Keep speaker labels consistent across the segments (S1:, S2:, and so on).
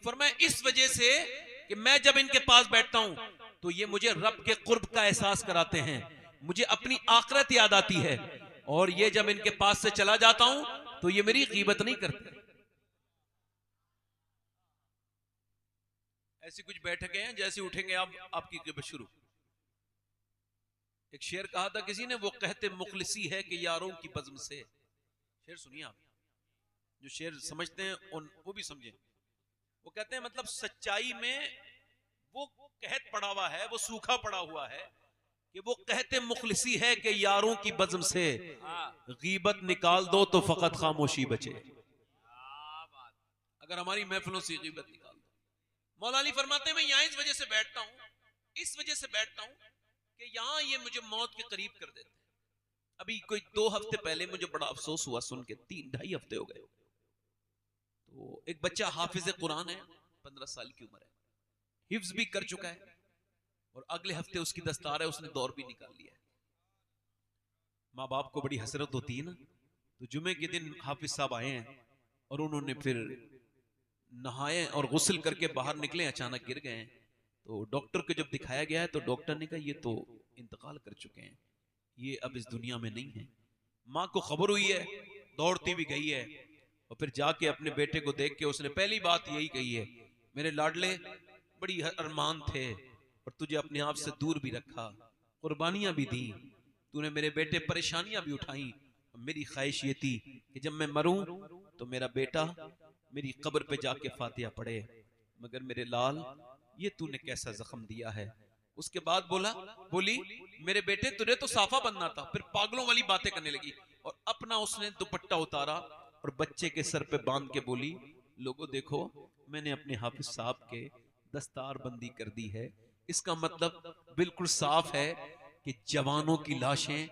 S1: फरमाया इस वजह से कि मैं जब इनके पास बैठता हूं तो ये मुझे रब के कुर्ब का एहसास कराते हैं, मुझे अपनी आखिरत याद आती है, और ये जब इनके पास से चला जाता हूं तो ये मेरी गीबत नहीं करते। ऐसी कुछ बैठकें हैं जैसे उठेंगे आप आपकी गीबत शुरू। एक शेर कहा था किसी ने, वो कहते मुखलिसी है कि यारों की बज़्म से। शेर सुनिए आप, जो शेर समझते हैं वो भी समझें। वो कहते हैं मतलब सच्चाई में वो कहत पड़ा हुआ है, वो सूखा पड़ा हुआ है कि वो कहते मुखलिसी है कि यारों की बज़्म से गीबत निकाल दो तो फकत खामोशी बचे। अगर हमारी महफिलों से गीबत निकाल दो। मौला अली फरमाते हैं मैं यहां इस वजह से बैठता हूं, इस वजह से बैठता हूं कि यहां ये मुझे मौत के करीब कर देते हैं। अभी कोई 2 हफ्ते पहले मुझे बड़ा अफसोस हुआ सुन के, 3-2.5 हफ्ते हो गए। तो एक बच्चा हाफिज कुरान है, 15 साल की उम्र है, हिफ्ज भी कर चुका है, और अगले हफ्ते उसकी दस्तार है, उसने दौर भी निकाल लिया है। माँ बाप को बड़ी हसरत होती है ना। तो जुमे के दिन हाफिज साहब आए हैं और उन्होंने फिर नहाए और गुस्ल करके बाहर निकले, अचानक गिर गए हैं। तो डॉक्टर को जब दिखाया गया है तो डॉक्टर ने कहा ये तो इंतकाल कर चुके हैं, ये अब इस दुनिया में नहीं है। माँ को खबर हुई है, दौड़ती भी गई है, और फिर जाके अपने बेटे को देख के उसने पहली बात यही कही है, मेरे लाडले बड़ी अरमान थे और तुझे अपने आप से दूर भी रखा, कुर्बानियां भी दी, तूने मेरे बेटे परेशानियां भी उठाई। मेरी ख्वाहिश ये थी कि जब मैं मरूं तो मेरा बेटा मेरी कब्र पे जाके फातिहा पढ़े, मगर मेरे लाल ये तूने कैसा जख्म दिया है। उसके बाद बोली मेरे बेटे तुझे तो साफा बनना था। फिर पागलों वाली बातें करने लगी और अपना उसने दुपट्टा उतारा और बच्चे के सर पे बांध के बोली, लोगों देखो मैंने अपने हाफिज साहब के दस्तार बंदी कर दी है। इसका मतलब बिल्कुल साफ है कि जवानों की लाशें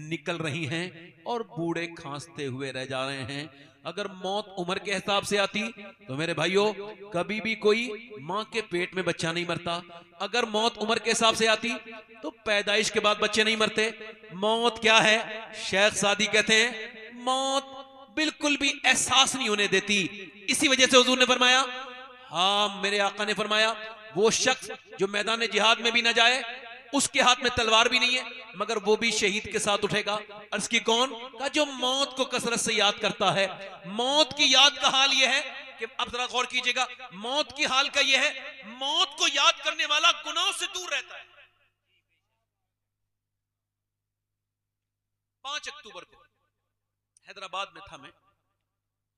S1: निकल रही हैं और बूढ़े खांसते हुए रह जा रहे हैं। अगर मौत उम्र के हिसाब से आती तो मेरे भाइयों कभी भी कोई मां के पेट में बच्चा नहीं मरता। अगर मौत उम्र के हिसाब से आती तो पैदाइश के बाद बच्चे नहीं मरते। मौत क्या है, शेख सादी कहते हैं मौत बिल्कुल भी एहसास नहीं होने देती। इसी वजह से हुजूर ने फरमाया, हाँ मेरे आका ने फरमाया, वो शख्स जो मैदान जिहाद में भी ना जाए, उसके हाथ में तलवार भी नहीं है, मगर वो भी शहीद के साथ उठेगा। अर्ज की कौन का, जो मौत को कसरत से याद करता है। मौत की याद का हाल यह है कि अब जरा गौर कीजिएगा, मौत की हाल का यह है, मौत को याद करने वाला गुनाहों से दूर रहता है। 5 अक्टूबर को हैदराबाद में था मैं,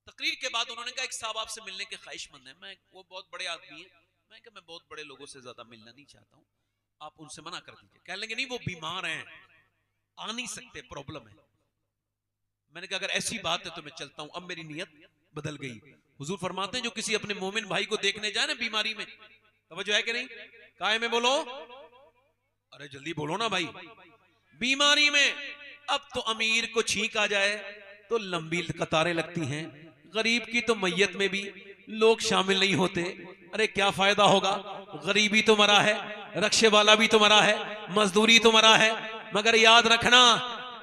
S1: तकरीर के बाद उन्होंने कहा एक साहब आपसे मिलने के ख्वाहिशमंद है। मैं, वो बहुत बड़े आदमी है, मैं कहा मैं बहुत बड़े लोगों से ज्यादा मिलना नहीं चाहता हूं, आप उनसे मना कर दीजिए। कह लेंगे नहीं वो बीमार हैं, आ नहीं सकते, प्रॉब्लम है। मैंने कहा अगर ऐसी बात है तो मैं चलता हूं। अब मेरी नीयत बदल गई। हुजूर फरमाते हैं जो किसी अपने मोमिन भाई को देखने जाए ना बीमारी में, तवज्जो है कि नहीं, काहे में बोलो, अरे जल्दी बोलो ना भाई, बीमारी में। अब तो अमीर को छींक आ जाए तो लंबी कतारें लगती हैं, गरीब की तो मैयत में भी लोग शामिल नहीं होते। अरे क्या फायदा होगा, गरीबी तो मरा है, रक्षे वाला भी तो मरा है, मजदूरी तो मरा है, मगर याद रखना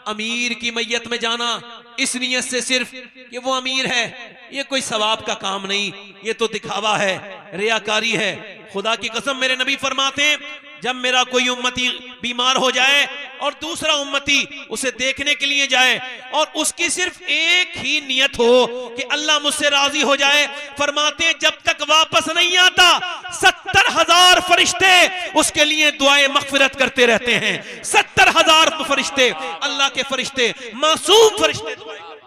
S1: अमीर की मैयत में जाना इस नियत से सिर्फ कि वो अमीर है, ये कोई सवाब का काम नहीं, ये तो दिखावा है, रियाकारी है। खुदा की कसम मेरे नबी फरमाते हैं जब मेरा कोई उम्मती बीमार हो जाए और दूसरा उम्मती उसे देखने के लिए जाए और उसकी सिर्फ एक ही नियत हो कि अल्लाह मुझसे राजी हो जाए, फरमाते हैं जब तक वापस नहीं आता 70,000 फरिश्ते उसके लिए दुआएं मगफिरत करते रहते हैं। 70,000 फरिश्ते, अल्लाह के फरिश्ते, मासूम फरिश्ते दुआएं करते हैं।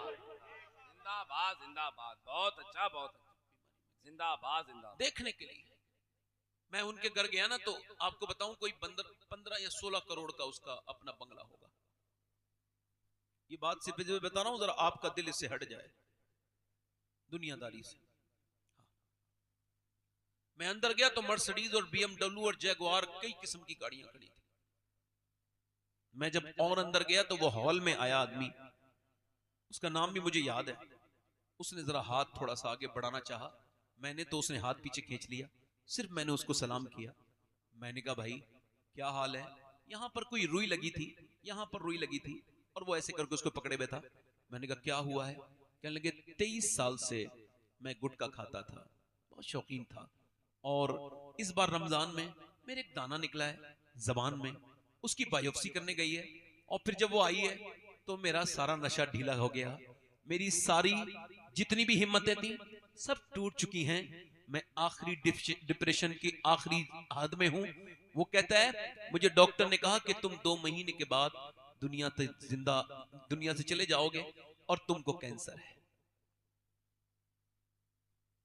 S2: जिंदाबाद जिंदाबाद, बहुत अच्छा, बहुत अच्छा, जिंदाबाद जिंदाबाद।
S1: देखने के लिए मैं उनके घर गया ना, तो आपको बताऊं कोई 15 या 16 करोड़ का उसका अपना बंगला होगा। ये बात सिर्फ बता रहा हूं जरा आपका दिल इससे हट जाए दुनियादारी से। मैं अंदर गया तो मर्सिडीज और BMW और जैगुआर कई किस्म की गाड़ियां खड़ी थी। मैं जब और अंदर गया तो वो हॉल में आया आदमी, उसका नाम भी मुझे याद है। उसने जरा हाथ थोड़ा सा आगे बढ़ाना चाहा, मैंने तो उसने हाथ पीछे खींच लिया। सिर्फ मैंने उसको सलाम किया। मैंने कहा भाई क्या हाल है, यहां पर कोई रुई लगी थी, यहां पर रुई लगी थी, और वो ऐसे करके उसको पकड़े बैठा। मैंने कहा क्या हुआ है, कहने लगे 23 साल से मैं गुटखा खाता था, बहुत बहुत शौकीन था। और इस बार रमजान में मेरे एक दाना निकला है जबान में, उसकी बायोप्सी करने गई है, और फिर जब वो आई है तो मेरा सारा नशा ढीला हो गया। मेरी सारी जितनी भी हिम्मतें थी सब टूट चुकी हैं। मैं आखिरी डिप्रेशन की आखिरी हद में हूं। वो कहता है मुझे डॉक्टर ने कहा कि तुम 2 महीने के बाद दुनिया से चले जाओगे और तुमको कैंसर है।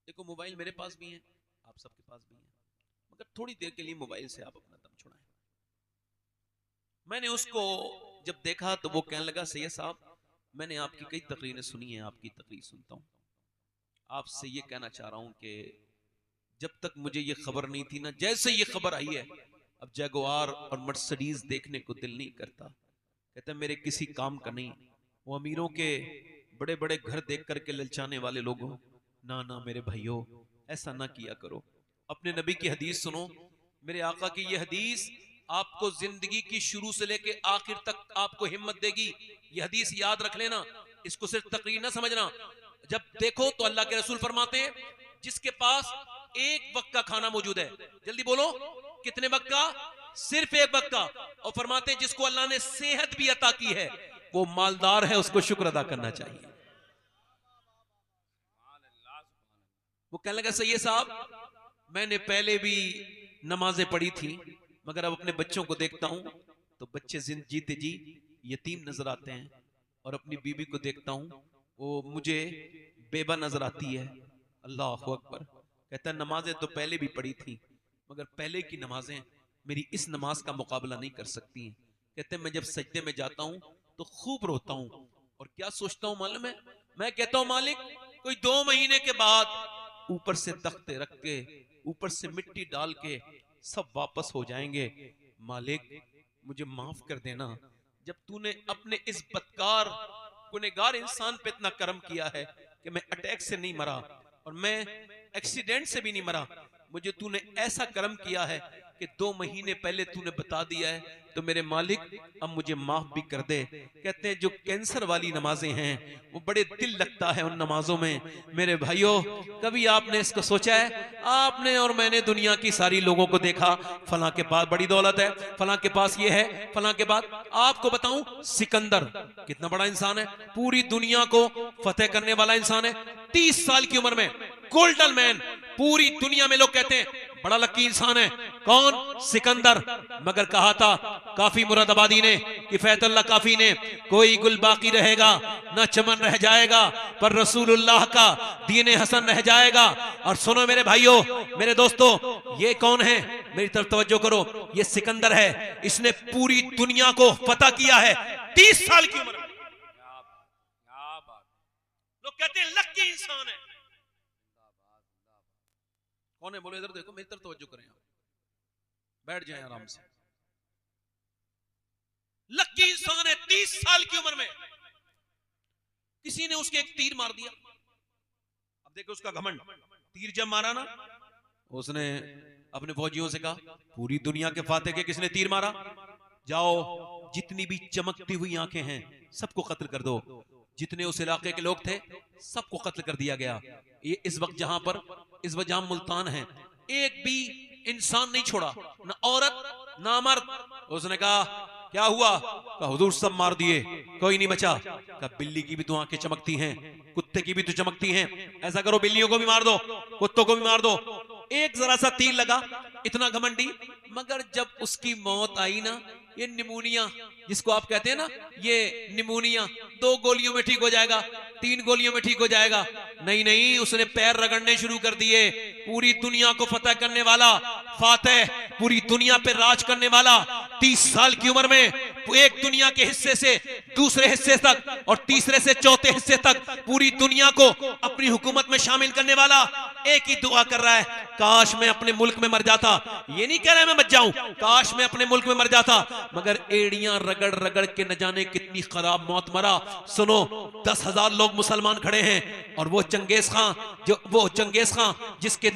S1: देखो मोबाइल मेरे पास भी है, आप सबके पास भी है, मगर थोड़ी देर के लिए मोबाइल से आप अपना दम छुड़ाएं। मैंने उसको जब देखा तो वो कहने लगा सैयद साहब मैंने आपकी कई तकरीरें सुनी हैं, आपकी तकरीर सुनता हूं, आपसे ये कहना चाह रहा हूं कि जब तक मुझे ये खबर नहीं थी ना, जैसे ये खबर आई है अब जैगुआर और मर्सिडीज देखने को दिल नहीं करता। कहते मेरे किसी काम का नहीं, वो अमीरों के बड़े बड़े घर देख करके ललचाने वाले लोगों, ना ना मेरे भाइयों ऐसा ना किया करो। अपने नबी की हदीस सुनो, मेरे आका की ये हदीस आपको जिंदगी की शुरू से लेके आखिर तक आपको हिम्मत देगी। ये हदीस याद रख लेना, इसको सिर्फ तकरीर ना समझना। जब देखो तो अल्लाह के रसूल फरमाते हैं जिसके पास एक वक्त का खाना मौजूद है, जल्दी बोलो कितने वक्त का? सिर्फ एक वक्त का। और फरमाते हैं जिसको अल्लाह ने सेहत भी अता की है वो मालदार है, उसको शुक्र अदा करना चाहिए। वो कहने लगा सैयद साहब मैंने पहले भी नमाजें पढ़ी थी, मगर अब अपने बच्चों को देखता हूं तो बच्चे जीते जी यतीम नजर आते हैं, और अपनी बीवी को देखता हूं वो मुझे बेबा नजर आती है। अल्लाह अकबर। कहता है नमाजें तो पहले भी पढ़ी थी, मगर पहले की नमाजें मेरी इस नमाज का मुकाबला नहीं कर सकती हैं। कहते हैं मैं जब सजदे में जाता हूं तो खूब रोता हूं, और क्या सोचता हूं मालूम है? मैं कहता हूं मालिक कोई 2 महीने के बाद ऊपर से तख्ते रख के ऊपर से मिट्टी डाल के सब वापस हो जाएंगे। मालिक मुझे माफ कर देना, जब तूने अपने इस बदकार गुनहगार इंसान पे इतना करम किया है कि मैं अटैक से नहीं मरा और मैं एक्सीडेंट से भी नहीं मरा, मुझे तूने ऐसा करम किया है कि 2 महीने पहले तूने बता दिया है, तो मेरे मालिक अब मुझे माफ भी कर दे। कहते हैं जो कैंसर वाली नमाजें हैं वो बड़े दिल लगता है उन नमाजों में। मेरे भाइयों कभी आपने इसको सोचा है? आपने और मैंने दुनिया की सारी लोगों को देखा, फलां के पास बड़ी दौलत है, फलां के पास ये है, फलां के पास। आपको बताऊं सिकंदर कितना बड़ा इंसान है, पूरी दुनिया को फतेह करने वाला इंसान है। 30 साल की उम्र में गोल्डन मैन, पूरी दुनिया में लोग कहते हैं बड़ा लकी इंसान है। कौन? सिकंदर। मगर कहा था काफी मुरादाबादी ने, किफायतुल्लाह काफी ने, कोई गुल बाकी रहेगा ना चमन रह जाएगा, पर रसूलुल्लाह का दीन हसन रह जाएगा। और सुनो मेरे भाइयों मेरे दोस्तों, ये कौन है? मेरी तरफ तवज्जो करो, ये सिकंदर है, इसने पूरी दुनिया को फतह किया है 30 साल की उम्र में। लोग कहते हैं लकी इंसान है। कौन है? बोलो इधर देखो, मेरी तरफ तवज्जो करें, बैठ जाएं आराम से। लकी इंसान है 30 साल की उम्र में, किसी ने उसके एक तीर मार दिया। अब देखो उसका घमंड, तीर जब मारा ना उसने अपने फौजियों से कहा पूरी दुनिया के फातेह के किसने तीर मारा, जाओ जितनी भी चमकती हुई आंखें हैं सबको कत्ल कर दो। जितने उस इलाके के लोग थे सबको कत्ल कर दिया गया। ये इस वक्त जहां पर इस वक्त जहां मुल्तान है, एक भी इंसान नहीं छोड़ा, ना औरत ना मर्द। उसने कहा क्या हुआ? कहा हुजूर सब मार दिए, कोई नहीं बचा। कहा बिल्ली की भी तो आंखें चमकती हैं, कुत्ते की भी तो चमकती हैं, ऐसा करो बिल्लियों को भी मार दो, कुत्तों को भी मार दो। एक जरा सा तीर लगा, इतना घमंडी। मगर जब उसकी मौत आई ना, ये निमोनिया जिसको आप कहते हैं ना, ये निमोनिया 2 गोलियों में ठीक हो जाएगा, 3 गोलियों में ठीक हो जाएगा। नहीं नहीं, उसने पैर रगड़ने शुरू कर दिए। पूरी दुनिया को फतह करने वाला फातेह, पूरी दुनिया पे राज करने वाला, 30 साल की उम्र में एक दुनिया के हिस्से से दूसरे हिस्से तक और तीसरे से चौथे हिस्से तक पूरी दुनिया को अपनी हुकूमत में शामिल करने वाला एक ही दुआ कर रहा है, काश मैं अपने मुल्क में मर जाता। ये नहीं कह रहा मैं मर जाऊं, काश मैं अपने मुल्क में मर जाता। मगर एड़ियां रगड़ रगड़ के न जाने कितनी खराब मौत मरा। सुनो 10,000 लोग मुसलमान खड़े हैं और वो चंगेज खां, वो चंगेज खां जिसके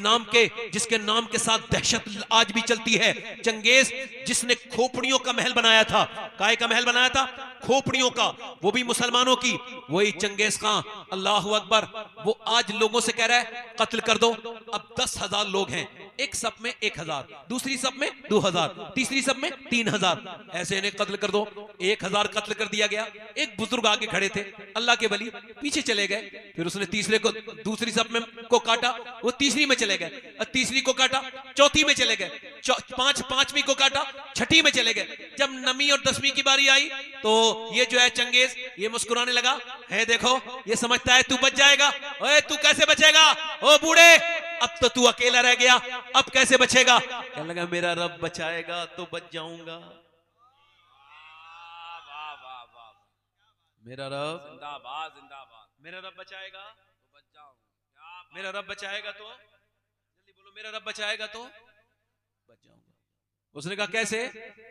S1: नाम के साथ दहशत आज भी चलती है। चंगेज जिसने खोपड़ियों का महल बनाया था, काय का महल बनाया था, खोपड़ियों का, वो भी मुसलमानों की, वही चंगेज खां, अल्लाह अकबर, वो आज लोगों से कह रहा है कत्ल कर दो। अब 10,000 लोग हैं, एक सब में 1,000, दूसरी सब में 2,000, तीसरी सब में 3,000, ऐसे इन्हें कत्ल कर दो। 1,000 कत्ल कर दिया गया। एक बुजुर्ग आगे खड़े थे, अल्लाह के वली, पीछे चले गए। फिर उसने तीसरे को, दूसरी सब में को काटा, वो तीसरी में चले गए, तीसरी को काटा, चौथी में चले गए, पांचवी को काटा, छठी में चले गए। जब नवी और 10वीं की बारी आई तो ये जो है चंगेज, ये मुस्कुराने लगा, है देखो ये समझता है तू बच जाएगा। ओए तू कैसे बचेगा ओ बूढ़े, अब तो तू अकेला रह गया, अब कैसे बचेगा। कहने लगा मेरा रब बचाएगा तो बच जाऊंगा, मेरा रब
S2: जिंदाबाद जिंदाबाद,
S1: मेरा रब बचाएगा
S2: तो बच जाऊं,
S1: मेरा रब बचाएगा तो, जल्दी बोलो, मेरा रब बचाएगा तो बच जाऊंगा। उसने कहा कैसे,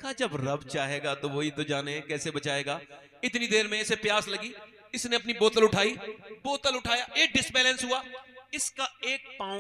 S1: कहा जब रब चाहेगा तो वही तो जाने कैसे बचाएगा। इतनी देर में इसे प्यास लगी, इसने अपनी बोतल उठाई, बोतल उठाया, एक डिसबैलेंस हुआ, इसका एक पांव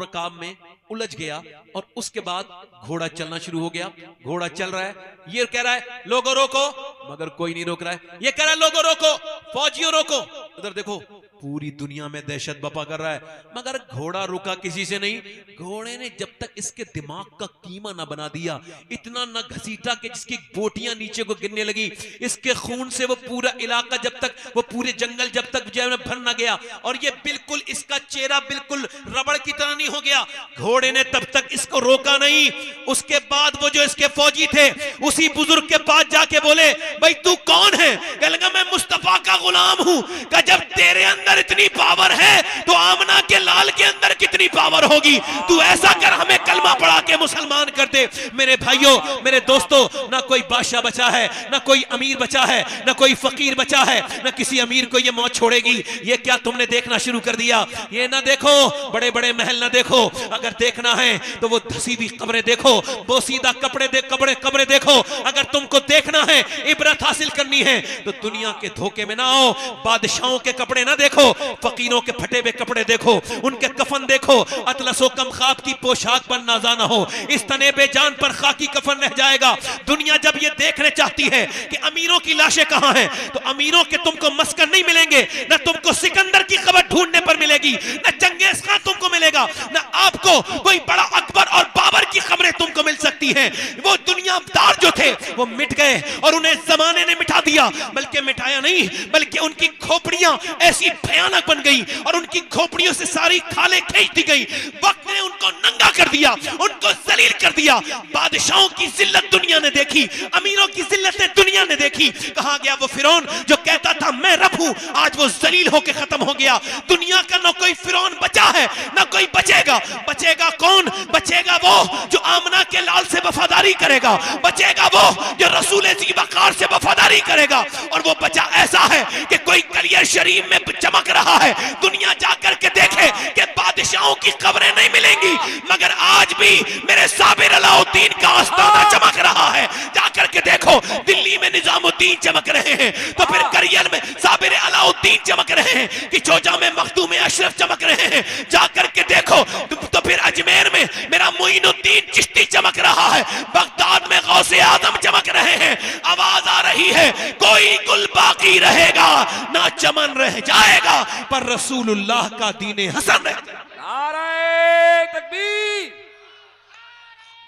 S1: रकाब में उलझ गया और उसके बाद घोड़ा चलना शुरू हो गया। घोड़ा चल रहा है, ये कह रहा है लोगों रोको, मगर कोई नहीं रोक रहा है। ये कह रहा है लोगों रोको, फौजियों रोको। उधर देखो पूरी दुनिया में दहशत बपा कर रहा है, मगर घोड़ा रुका किसी से नहीं। घोड़े ने जब तक इसके दिमाग का कीमा ना बना दिया, इतना ना घसीटा कि जिसकी बोटियां नीचे को गिरने लगी, इसके खून से वो पूरा इलाका जब तक, वो पूरे जंगल जब तक जो है भर ना गया, और ये बिल्कुल इसका चेहरा बिल्कुल रबड़ की तरह नहीं हो गया। घोड़े ने तब तक इसको रोका नहीं। उसके बाद वो जो इसके फौजी थे उसी बुजुर्ग के पास जाके बोले भाई तू कौन है। कहने लगा मैं मुस्तफा का गुलाम हूं। कहा जब तेरे अंदर इतनी पावर है तो आमना के लाल के अंदर कितनी पावर होगी। तू ऐसा कर हमें कलमा पढ़ा के मुसलमान कर दे। मेरे भाइयों, मेरे दोस्तों, ना कोई बादशाह बचा है, ना कोई अमीर बचा है, ना कोई फकीर बचा है, ना किसी अमीर को ये मौत छोड़ेगी। ये क्या तुमने देखना शुरू कर दिया। ये ना देखो, बड़े बड़े महल ना देखो, अगर देखना है तो वो धसी हुई कब्रें देखो, बोसीदा कब्रें देखो। अगर तुमको देखना है, इबरत हासिल करनी है तो दुनिया के धोखे में ना आओ। बादशाहों के कपड़े ना देखो, फकीरों के फटे हुए कपड़े देखो, उनके कफन देखो। अतलसो कम खाब की पोशाक पर नाजा ना हो, इस तने बेजान पर खाकी कफन रह जाएगा। दुनिया जब ये देखने चाहती है कि अमीरों की लाशें कहां हैं, तो अमीरों के तुमको मस्कन नहीं मिलेंगे, ना तुमको सिकंदर की कब्र ढूंढने पर मिलेगी, ना चंगेज खान तुमको मिलेगा, ना आपको कोई बड़ा अकबर और बाबर की खबरें तुमको मिल सकती हैं। वो दुनियादार जो थे वो मिट गए और उन्हें जमाने ने मिटा दिया। बल्कि मिटाया नहीं, बल्कि उनकी खोपड़ियां ऐसी भयानक बन गई और उनकी खोपड़ियों से सारी खालें खींच दी गई। वक्त ने उनको नंगा कर दिया, उनको जलील कर दिया। बादशाहों की जिल्लत दुनिया ने देखी, अमीरों की जिल्लतें दुनिया ने देखी। कहां गया वो फिरौन जो कहता था मैं रब हूं, आज वो जलील होकर खत्म हो गया। दुनिया का ना कोई फिरौन बचा है, ना कोई बचेगा। बचेगा कौन? बचेगा वो जो आमना के लाल से वफादारी करेगा, बचेगा वो जो रसूल जी वकार से वफादारी करेगा। और वो बचा ऐसा है कि कोई कलियर शरीफ में चमक रहा है, दुनिया जाकर के देखे कि बादशाहों की कब्रें नहीं मिलेंगी, मगर आज भी मेरे साबिर अलाउद्दीन का आस्ताना चमक रहा है। जाकर के देखो, दिल्ली में निजामुद्दीन चमक रहे हैं, तो फिर करियर में साबिर अलाउद्दीन चमक रहे हैं, कि चोजा में मखदूम अशरफ चमक रहे हैं। जाकर के देखो तो फिर अजमेर में मेरा मोइनुद्दीन चिश्ती चमक रहा है, बगदाद में गौसे आजम चमक रहे हैं। आवाज आ रही है कोई गुल बाकी रहेगा ना चमन रह जाएगा, पर रसूलुल्लाह का दीन हसन रह जाएगा।
S2: नारे तकबीर,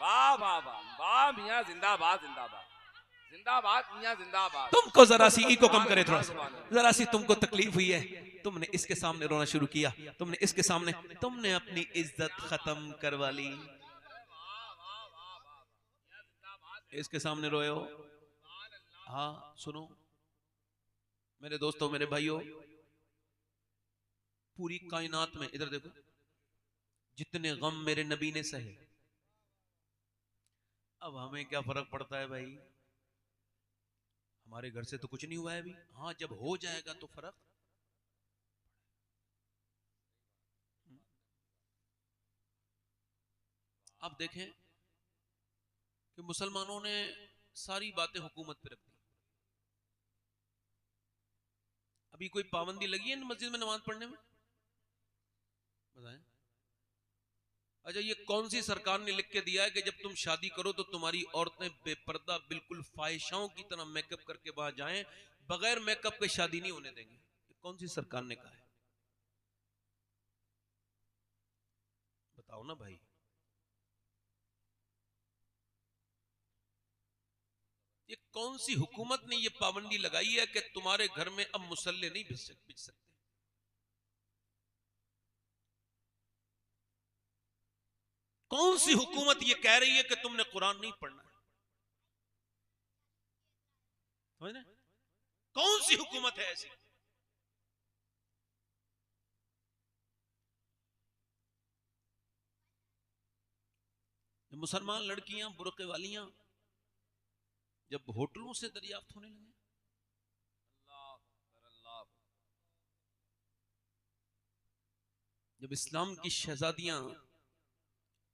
S2: वाह वाह वाह वाह, मियां जिंदाबाद जिंदाबाद जिंदाबाद, मियां जिंदाबाद।
S1: तुमको जरा सी ईको कम करे, थोड़ा सा जरा सी तुमको तकलीफ हुई है, तुमने इसके सामने रोना शुरू किया, तुमने इसके सामने, तुमने अपनी इज्जत खत्म करवा ली, इसके सामने रोए हो। हाँ सुनो मेरे दोस्तों, मेरे भाइयों, पूरी कायनात में इधर देखो, जितने गम मेरे नबी ने सहे, अब हमें क्या फर्क पड़ता है भाई, हमारे घर से तो कुछ नहीं हुआ है अभी। हाँ जब हो जाएगा तो फर्क। अब देखें कि मुसलमानों ने सारी बातें हुकूमत पे रख दी। अभी कोई पाबंदी लगी है मस्जिद में नमाज पढ़ने में? बताएं। अच्छा, ये कौन सी सरकार ने लिख के दिया है कि जब तुम शादी करो तो तुम्हारी औरतें बेपर्दा बिल्कुल फाहिशाओं की तरह मेकअप करके वहां जाएं, बगैर मेकअप के शादी नहीं होने देंगे? कौन सी सरकार ने कहा है? बताओ ना भाई। ये कौन सी हुकूमत ने ये पाबंदी लगाई है कि तुम्हारे घर में अब मुसल्ले नहीं बिछ सकते? कौन सी हुकूमत ये कह रही है कि तुमने कुरान नहीं पढ़ना है? कौन सी हुकूमत है ऐसी? मुसलमान लड़कियां बुरके वालियां जब होटलों से दरियाफ्त होने लगे, जब इस्लाम की शहजादियां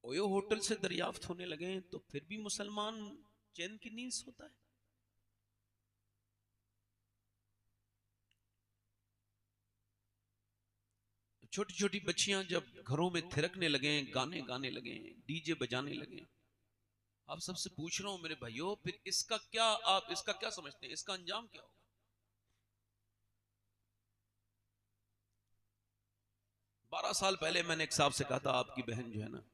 S1: ओयो होटल से दरियाफ्त होने लगे, तो फिर भी मुसलमान चैन की नींद सोता है? छोटी छोटी बच्चियां जब घरों में थिरकने लगे, गाने गाने लगे, डीजे बजाने लगे, आप सबसे पूछ रहा हूं मेरे भाइयों, फिर आप इसका क्या समझते हैं? इसका अंजाम क्या होगा? 12 साल पहले मैंने एक साहब से कहा था, आपकी बहन जो है ना,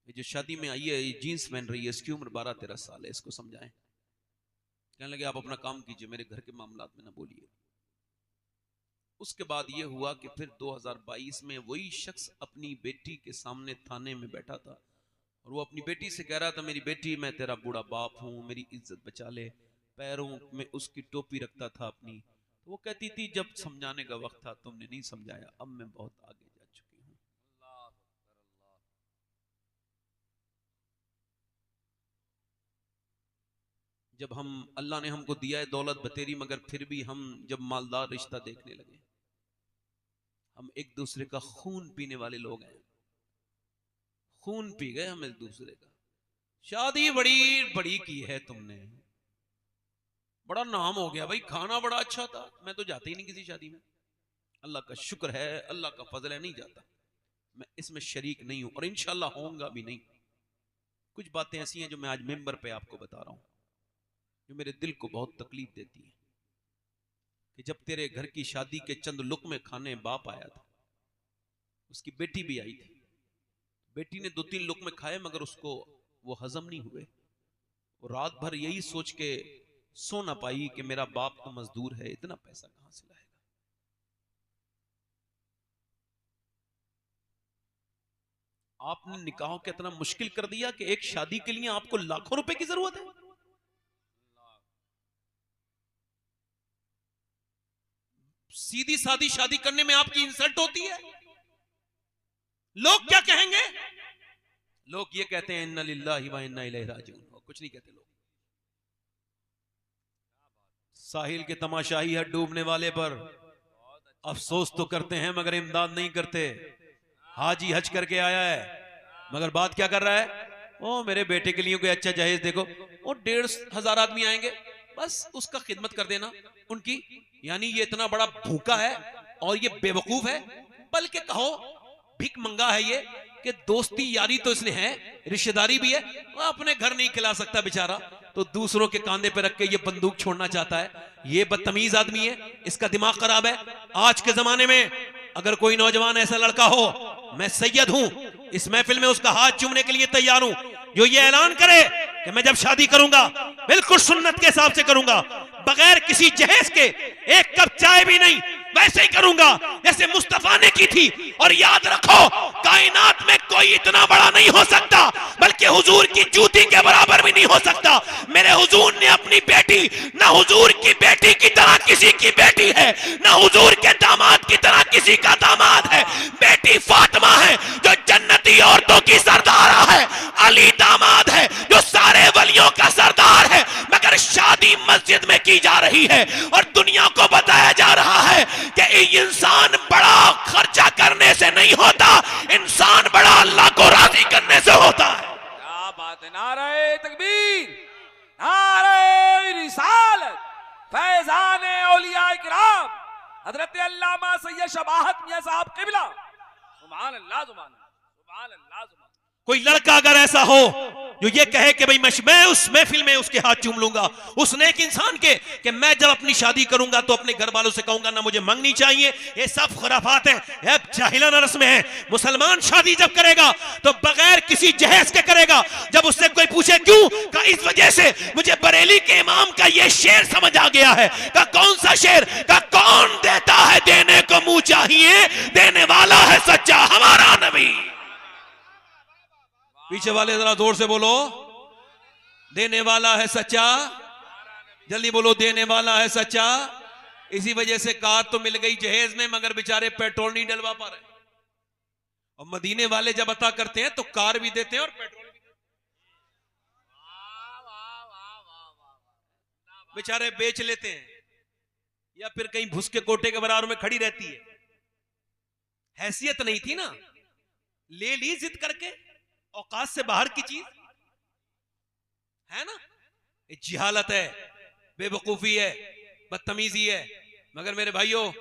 S1: ये जो शादी में आई है, ये जीन्स पहन रही है, इसकी उम्र 12-13 साल है, इसको समझाएं। कहने लगे आप अपना काम कीजिए, मेरे घर के मामलात में ना बोलिए। उसके बाद ये हुआ कि फिर 2022 में वही शख्स अपनी बेटी के सामने थाने में बैठा था और वो अपनी बेटी से कह रहा था, मेरी बेटी, मैं तेरा बूढ़ा बाप हूं, मेरी इज्जत बचा ले। पैरों में उसकी टोपी रखता था अपनी, तो वो कहती थी जब समझाने का वक्त था तुमने नहीं समझाया, अब मैं बहुत आगे जा चुकी हूं। जब हम, अल्लाह ने हमको दिया है दौलत बतेरी, मगर फिर भी हम जब मालदार रिश्ता देखने लगे, हम एक दूसरे का खून पीने वाले लोग हैं, खून पी गए हम एक दूसरे का। शादी बड़ी बड़ी की है तुमने, बड़ा नाम हो गया भाई, खाना बड़ा अच्छा था, मैं तो जाता ही नहीं किसी शादी में। अल्लाह का शुक्र है, अल्लाह का फजल है, नहीं जाता मैं, इसमें शरीक नहीं हूं और इंशाल्लाह होऊंगा भी नहीं। कुछ बातें ऐसी हैं जो मैं आज मेंबर पे आपको बता रहा हूं, जो मेरे दिल को बहुत तकलीफ देती है। कि जब तेरे घर की शादी के चंद लुक़्मे खाने बाप आया था, उसकी बेटी भी आई थी, बेटी ने 2-3 लुक़्मे खाए मगर उसको वो हजम नहीं हुए। वो रात भर यही सोच के सो ना पाई कि मेरा बाप तो मजदूर है, इतना पैसा कहां से लाएगा। आपने निकाह को इतना मुश्किल कर दिया कि एक शादी के लिए आपको लाखों रुपए की जरूरत है। सीधी सादी शादी करने में आपकी इंसल्ट होती है। लोग क्या कहेंगे? लोग ये कहते हैं इन्ना लिल्लाहि व इन्ना इलैहि राजिऊन, कुछ नहीं कहते लोग। साहिल के तमाशाही है डूबने वाले पर अफसोस तो करते हैं मगर इमदाद नहीं करते। हाजी हज करके आया है मगर बात क्या कर रहा है? ओ मेरे बेटे के लिए कोई अच्छा जहेज देखो, वो 1,500 आदमी आएंगे, बस उसका खिदमत कर देना उनकी। यानी ये इतना बड़ा भूखा है और ये बेवकूफ है, बल्कि कहो भिख मंगा है ये, कि दोस्ती यारी तो इसने है, रिश्तेदारी भी है, वो अपने घर नहीं खिला सकता बेचारा, तो दूसरों के कांधे पे रख के ये बंदूक छोड़ना चाहता है। ये बदतमीज आदमी है, इसका दिमाग खराब है। आज के जमाने में अगर कोई नौजवान ऐसा लड़का हो, मैं सैयद हूं, इस महफिल में उसका हाथ चूमने के लिए तैयार हूं, जो ये ऐलान करे कि मैं जब शादी करूंगा बिल्कुल सुन्नत के हिसाब से करूंगा, बगैर किसी जहेज के, एक कप चाय भी नहीं, वैसे ही करूंगा जैसे मुस्तफा ने की थी। और याद रखो, कायनात में कोई इतना बड़ा नहीं हो सकता, बल्कि हुजूर की जूती के बराबर भी नहीं हो सकता। मेरे हुजूर ने अपनी बेटी, ना हुजूर की बेटी की तरह किसी की बेटी है, ना हुजूर के दामाद की तरह किसी का दामाद है। बेटी फातिमा है जो जन्नती औरतों की सरदारा है, अली दामाद है जो सारे वलियों का सरदार है, मगर शादी मस्जिद में की जा रही है और दुनिया को बताया जा रहा है कि इंसान बड़ा खर्चा करने से नहीं होता, इंसान बड़ा अल्लाह को राजी करने से होता है।
S2: क्या बात है, नारे तकबीर, नारे रिसालत, फैजान औलिया किराम, हजरत अल्लामा सैयद शबाहत मियां साहब किबला, सुभान अल्लाह, सुभान अल्लाह, सुभान अल्लाह, सुभान।
S1: कोई लड़का अगर ऐसा हो जो ये कहे कि भाई मैं उस महफिल में उसके हाथ चूम लूंगा, उस नेक इंसान के, कि मैं जब अपनी शादी करूंगा तो अपने घर वालों से कहूंगा ना मुझे मंगनी चाहिए, ये सब खुराफात है, ये जाहिलाना रस्म है। मुसलमान शादी जब करेगा तो बगैर किसी जहेज के करेगा। जब उससे कोई पूछे क्यों, का इस वजह से मुझे बरेली के इमाम का ये शेर समझ आ गया है। का कौन सा शेर, का कौन देता है देने को मुंह चाहिए, देने वाला है सच्चा हमारा नबी। पीछे वाले जरा जोर से बोलो, देने वाला है सच्चा, जल्दी बोलो, देने वाला है सच्चा। इसी वजह से कार तो मिल गई जहेज में, मगर बेचारे पेट्रोल नहीं डलवा पा रहे। और मदीने वाले जब अता करते हैं तो कार भी देते हैं और पेट्रोल भी देते हैं। बेचारे बेच लेते हैं या फिर कहीं भूस के कोटे के बराबर में खड़ी रहती है। हैसियत नहीं थी ना, ले ली जिद करके, औकात से बाहर की चीज है ना। ये जिहालत है, बेवकूफी है, बदतमीजी है। मगर मेरे भाइयों,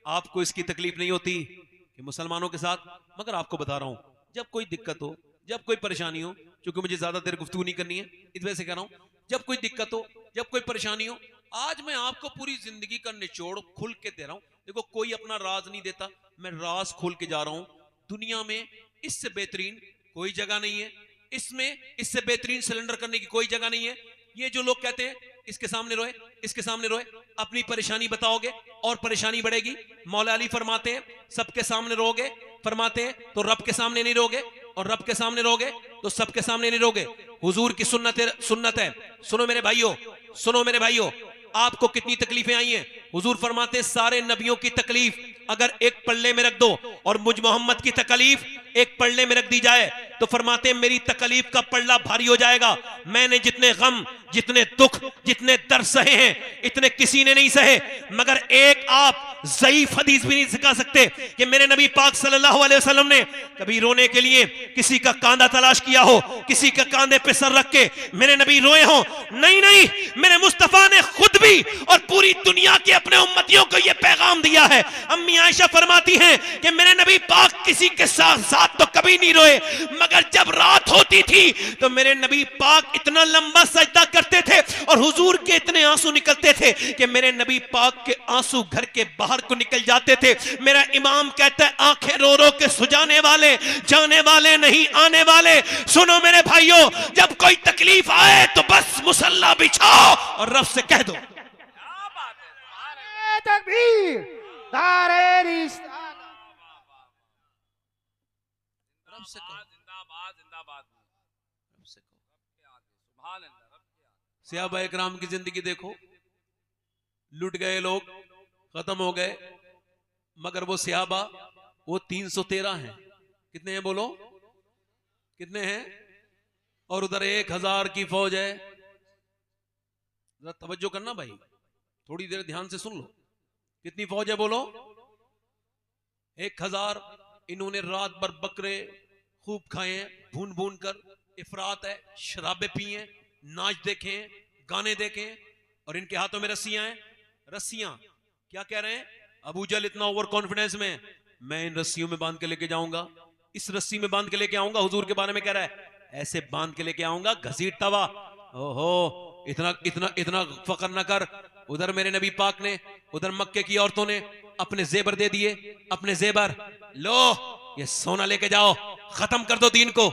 S1: आपको इसकी तकलीफ नहीं होती कि मुसलमानों के साथ, मगर आपको बता रहा हूं, जब कोई दिक्कत हो, जब कोई परेशानी हो, क्योंकि मुझे ज्यादा देर गुफ्तगू नहीं करनी है, इस वजह से कह रहा हूं, जब कोई दिक्कत हो, जब कोई परेशानी हो, आज मैं आपको पूरी जिंदगी का निचोड़ खुल के दे रहा हूं। देखो, कोई अपना राज नहीं देता, मैं राज खोल के जा रहा हूं। दुनिया में इससे बेहतरीन कोई जगह नहीं है, इसमें इससे बेहतरीन सिलेंडर करने की कोई जगह नहीं है। ये जो लोग कहते हैं इसके सामने रोए, इसके सामने रोए, अपनी परेशानी बताओगे और परेशानी बढ़ेगी। मौला अली फरमाते हैं सबके सामने रोगे, फरमाते हैं तो रब के सामने नहीं रोगे, और रब के सामने रोगे तो सबके सामने नहीं रोगे। हुजूर की सुन्नत है। सुनो मेरे भाइयों, सुनो मेरे भाइयों, आपको कितनी तकलीफें आई हैं। हुजूर फरमाते सारे नबियों की तकलीफ अगर एक पल्ले में रख दो और मुझ मोहम्मद की तकलीफ एक पल्ले में रख दी जाए तो फरमाते मेरी तकलीफ का पल्ला भारी हो जाएगा। मैंने जितने गम, जितने दुख, जितने दर्द सहे हैं इतने किसी ने नहीं सहे। मगर एक आप ज़ईफ हदीस भी नहीं सिखा सकते कि मेरे नबी पाक सल्लल्लाहु अलैहि वसल्लम ने कभी रोने के लिए किसी का कांधा तलाश किया हो, किसी का कांधे पे सर रख के मेरे नबी रोए हो। नहीं नहीं, मेरे मुस्तफा ने खुद भी और पूरी दुनिया के अपने उम्मतियों को यह पैगाम दिया है। अम्मी आयशा फरमाती हैं कि मेरे नबी पाक किसी के साथ तो कभी नहीं रोए, मगर जब रात होती थी तो मेरे नबी पाक इतना लंबा सजदा करते थे और हुजूर के इतने आंसू निकलते थे कि मेरे नबी पाक के आंसू घर के बाहर को निकल जाते थे। मेरा इमाम कहता है आंखें रो रो के सुजाने वाले जाने वाले नहीं आने वाले। सुनो मेरे भाइयों, जब कोई तकलीफ आए तो बस मुसल्ला बिछाओ और रब से कह दो
S2: क्या बात है,
S3: तकबीर, नारे रिसालत।
S1: रब से कहो,
S2: जिंदाबाद, जिंदाबाद,
S1: रब से कहो।
S2: सुभान अल्लाह, रब के आगे।
S1: सहाबा इकराम की जिंदगी देखो, लुट गए लोग, खत्म हो गए, मगर वो सहाबा वो 313 हैं। कितने हैं बोलो, कितने हैं? और उधर 1000 की फौज है। जरा तवज्जो करना भाई, थोड़ी देर ध्यान से सुन लो। कितनी फौज है बोलो? 1000। इन्होंने रात भर बकरे खूब खाए हैं, भून भून कर। इफरात है, शराबे पिए, नाच देखे, गाने देखे, और इनके हाथों में रस्सियां हैं। रस्सियां क्या कह रहे हैं? अबू जहल इतना ओवर कॉन्फिडेंस में, मैं इन रस्सियों में बांध के लेके जाऊंगा, इस रस्सी में बांध के लेके आऊंगा। हुजूर के बारे में कह रहा है ऐसे बांध के लेके आऊंगा, घसीटता हुआ। ओहो, इतना इतना इतना फकर न कर। उधर मेरे नबी पाक ने, उधर मक्के की औरतों ने अपने जेबर दे दिए, अपने जेबर, लो ये सोना लेके जाओ, खत्म कर दो दीन को।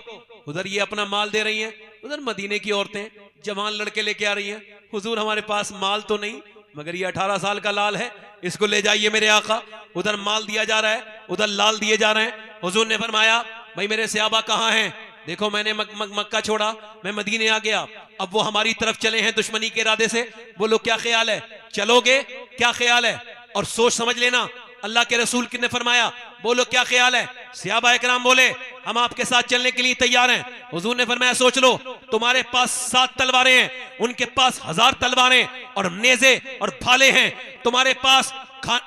S1: उधर ये अपना माल दे रही हैं, उधर मदीने की औरतें जवान लड़के लेके आ रही हैं। हुजूर हमारे पास माल तो नहीं, मगर ये 18 साल का लाल है, इसको ले जाइए मेरे आका। उधर माल दिया जा रहा है, उधर लाल दिए जा रहे हैं। हुजूर ने फरमाया भाई मेरे सहाबा कहां हैं? देखो मैंने मक्का छोड़ा, मैं मदीने आ गया, अब वो हमारी तरफ चले हैं दुश्मनी के इरादे से। बोलो क्या ख्याल है, चलोगे? क्या ख्याल है? और सोच समझ लेना, अल्लाह के रसूल ने फरमाया बोलो क्या ख्याल है? सहाबा इकराम बोले हम आपके साथ चलने के लिए तैयार हैं। हुजूर ने फरमाया सोच लो, तुम्हारे पास 7 तलवारें हैं, उनके पास 1000 तलवारें और नेज़े और भाले हैं। तुम्हारे पास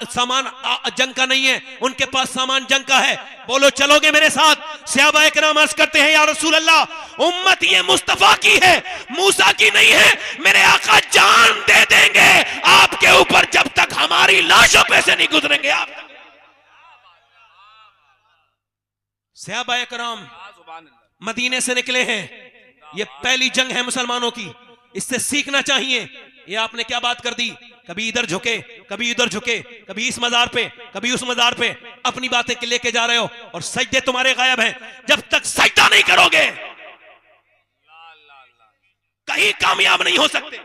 S1: सामान जंग का नहीं है, उनके पास सामान जंग का है। बोलो चलोगे मेरे साथ? सहाबा इकराम अर्ज करते हैं या रसूल अल्लाह, उम्मत ये मुस्तफा की है, मूसा की नहीं है। मेरे आका जान दे देंगे आपके ऊपर जब तक हमारी लाशों पे से नहीं गुजरेंगे आप। सहाबा इकराम मदीने से निकले हैं, ये पहली जंग है मुसलमानों की, इससे सीखना चाहिए। ये आपने क्या बात कर दी, कभी इधर झुके, कभी इधर झुके, कभी इस मजार पे, कभी उस मजार पे, अपनी बातें लेके जा रहे हो और सजदे तुम्हारे गायब हैं। जब तक सजदा नहीं करोगे कहीं कामयाब नहीं हो सकते।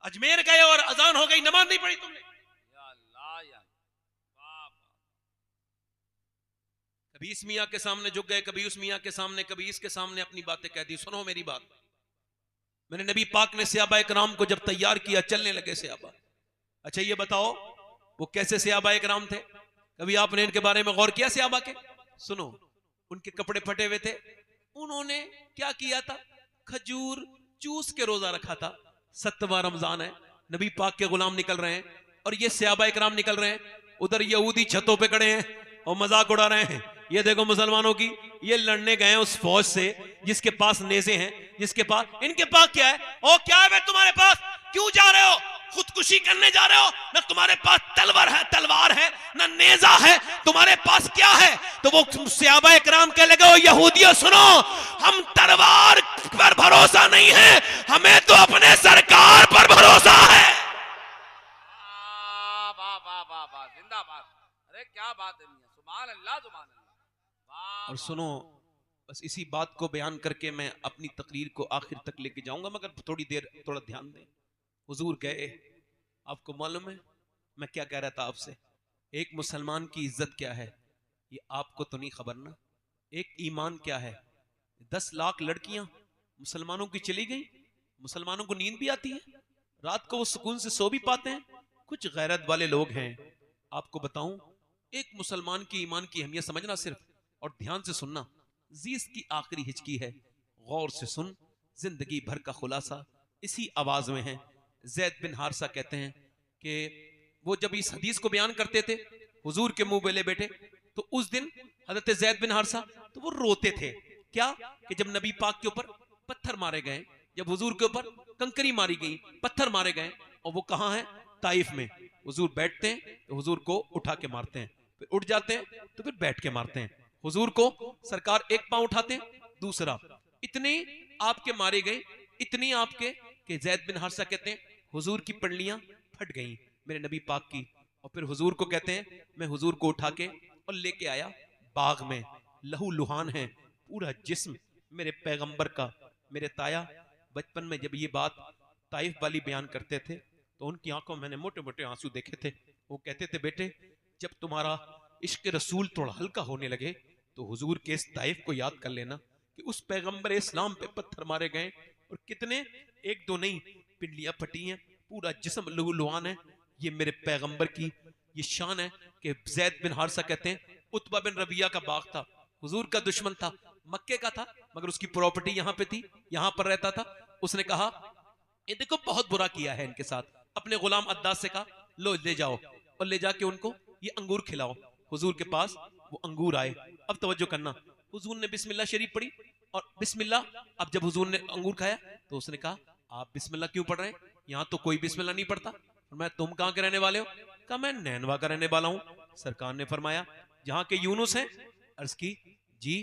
S1: अजमेर गए और अजान हो गई, नमाज नहीं पढ़ी तुमने। कभी इस मियाँ के सामने झुक गए, कभी उस मियाँ के सामने, कभी इसके सामने अपनी बातें कह दी। सुनो मेरी बात, मैंने नबी पाक ने सहाबा इकराम को जब तैयार किया, चलने लगे सहाबा। अच्छा ये बताओ वो कैसे सहाबा इकराम थे? कभी आपने इनके बारे में गौर किया सहाबा के? सुनो, उनके कपड़े फटे हुए थे, उन्होंने क्या किया था, खजूर चूस के रोजा रखा था। 7वां रमजान है, नबी पाक के गुलाम निकल रहे हैं और ये सहाबा इकराम निकल रहे हैं। उधर यहूदी छतों पे खड़े हैं और मजाक उड़ा रहे हैं। ये देखो मुसलमानों की, ये लड़ने गए उस फौज से जिसके पास नेज़े हैं, जिसके पास, इनके पास क्या है? ओ क्या है तुम्हारे पास? क्यों जा रहे हो? खुदकुशी करने जा रहे हो? ना तुम्हारे पास तलवार है ना नेज़ा है, तुम्हारे पास क्या है? तो वो सहाबा इकराम कह लगे, ओ यहूदियों सुनो, हम तलवार पर भरोसा नहीं है, हमें तो अपने सरकार पर भरोसा है।
S2: जिंदाबाद। अरे क्या बात है, सुभान अल्लाह, सुभान अल्लाह।
S1: और सुनो, बस इसी बात को बयान करके मैं अपनी तकरीर को आखिर तक लेके जाऊंगा, मगर थोड़ी देर थोड़ा ध्यान दें। हुजूर गए, आपको मालूम है मैं क्या कह रहा था आपसे? एक मुसलमान की इज्जत क्या है ये आपको तो नहीं खबर ना। एक ईमान क्या है। 10 लाख लड़कियां मुसलमानों की चली गई, मुसलमानों को नींद भी आती है, रात को वो सुकून से सो भी पाते हैं। कुछ गैरत वाले लोग हैं, आपको बताऊं, एक मुसलमान की ईमान की अहमियत समझना सिर्फ, और ध्यान से सुनना। जीस की आखिरी हिचकी है, गौर से सुन, जिंदगी भर का खुलासा इसी आवाज में है। ज़ैद बिन हारिसा कहते हैं कि वो जब इस हदीस को बयान करते थे हुजूर के मुंह बेले बैठे, तो उस दिन हजरत ज़ैद बिन हारिसा तो वो रोते थे। क्या कि जब नबी पाक के ऊपर पत्थर मारे गए, जब हुजूर के ऊपर कंकरी मारी गई, पत्थर मारे गए, और वो कहाँ है? ताइफ में। हुजूर बैठते हैं तो हुजूर को उठा के मारते हैं, फिर उठ जाते हैं तो फिर बैठ के मारते हैं। हुजूर को सरकार एक पांव उठाते हैं, दूसरा। इतने आपके मारे गए, इतनी आपके कि ज़ैद बिन हारिसा कहते हैं हुजूर की पंडलियां फट गई मेरे नबी पाक की। और फिर हुजूर को कहते हैं मैं हुजूर को उठा के और लेके आया बाग में, लहू लुहान है पूरा जिस्म मेरे पैगंबर का। मेरे ताया बचपन में जब ये बात ताइफ वाली बयान करते थे तो उनकी आंखों में मैंने मोटे मोटे आंसू देखे थे। वो कहते थे बेटे जब तुम्हारा इश्क रसूल थोड़ा हल्का होने लगे तो हुजूर के इस ताइफ को याद कर लेना कि उस पैगंबर इस्लाम पे पत्थर मारे गए और कितने, एक दो नहीं, पिंडलियां फटी हैं, पूरा जिस्म लहूलुहान है। ये मेरे पैगंबर की ये शान है कि ज़ैद बिन हारिसा कहते हैं उतबा बिन रबिया का बाग था, हुजूर का दुश्मन था, मक्के का था, मगर उसकी प्रॉपर्टी यहाँ पे थी, यहाँ पर रहता था। उसने कहा ये देखो बहुत बुरा किया है इनके साथ। अपने गुलाम अद्दास से कहा लो ले जाओ और ले जाके उनको ये अंगूर खिलाओ। हुजूर के पास वो अंगूर आए। अब तवज्जो करना, हुजूर ने बिस्मिल्लाह शरीफ पढ़ी और बिस्मिल्लाह, अब जब हुजूर ने अंगूर खाया तो उसने कहा आप बिस्मिल्लाह क्यों पढ़ रहे हैं? यहाँ तो कोई बिस्मिल्लाह नहीं पढ़ता। मैं तुम कहाँ के रहने वाले हो? कहा मैं नैनवा का रहने वाला हूँ। सरकार ने फरमाया जहाँ के यूनुस हैं? अर्ज की जी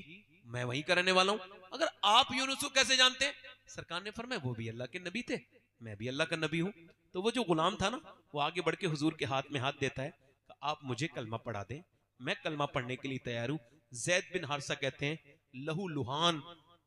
S1: मैं वहीं का रहने वाला हूँ। अगर आप यूनुस को कैसे जानते हैं? सरकार ने फरमाया वो भी अल्लाह के नबी थे, मैं भी अल्लाह का नबी हूँ। तो वो जो गुलाम था ना, वो आगे बढ़ के हुजूर के हाथ में हाथ देता है, आप मुझे कलमा पढ़ा दें, मैं कलमा पढ़ने के लिए तैयार हूँ। ज़ैद बिन हारिसा कहते हैं लहू लुहान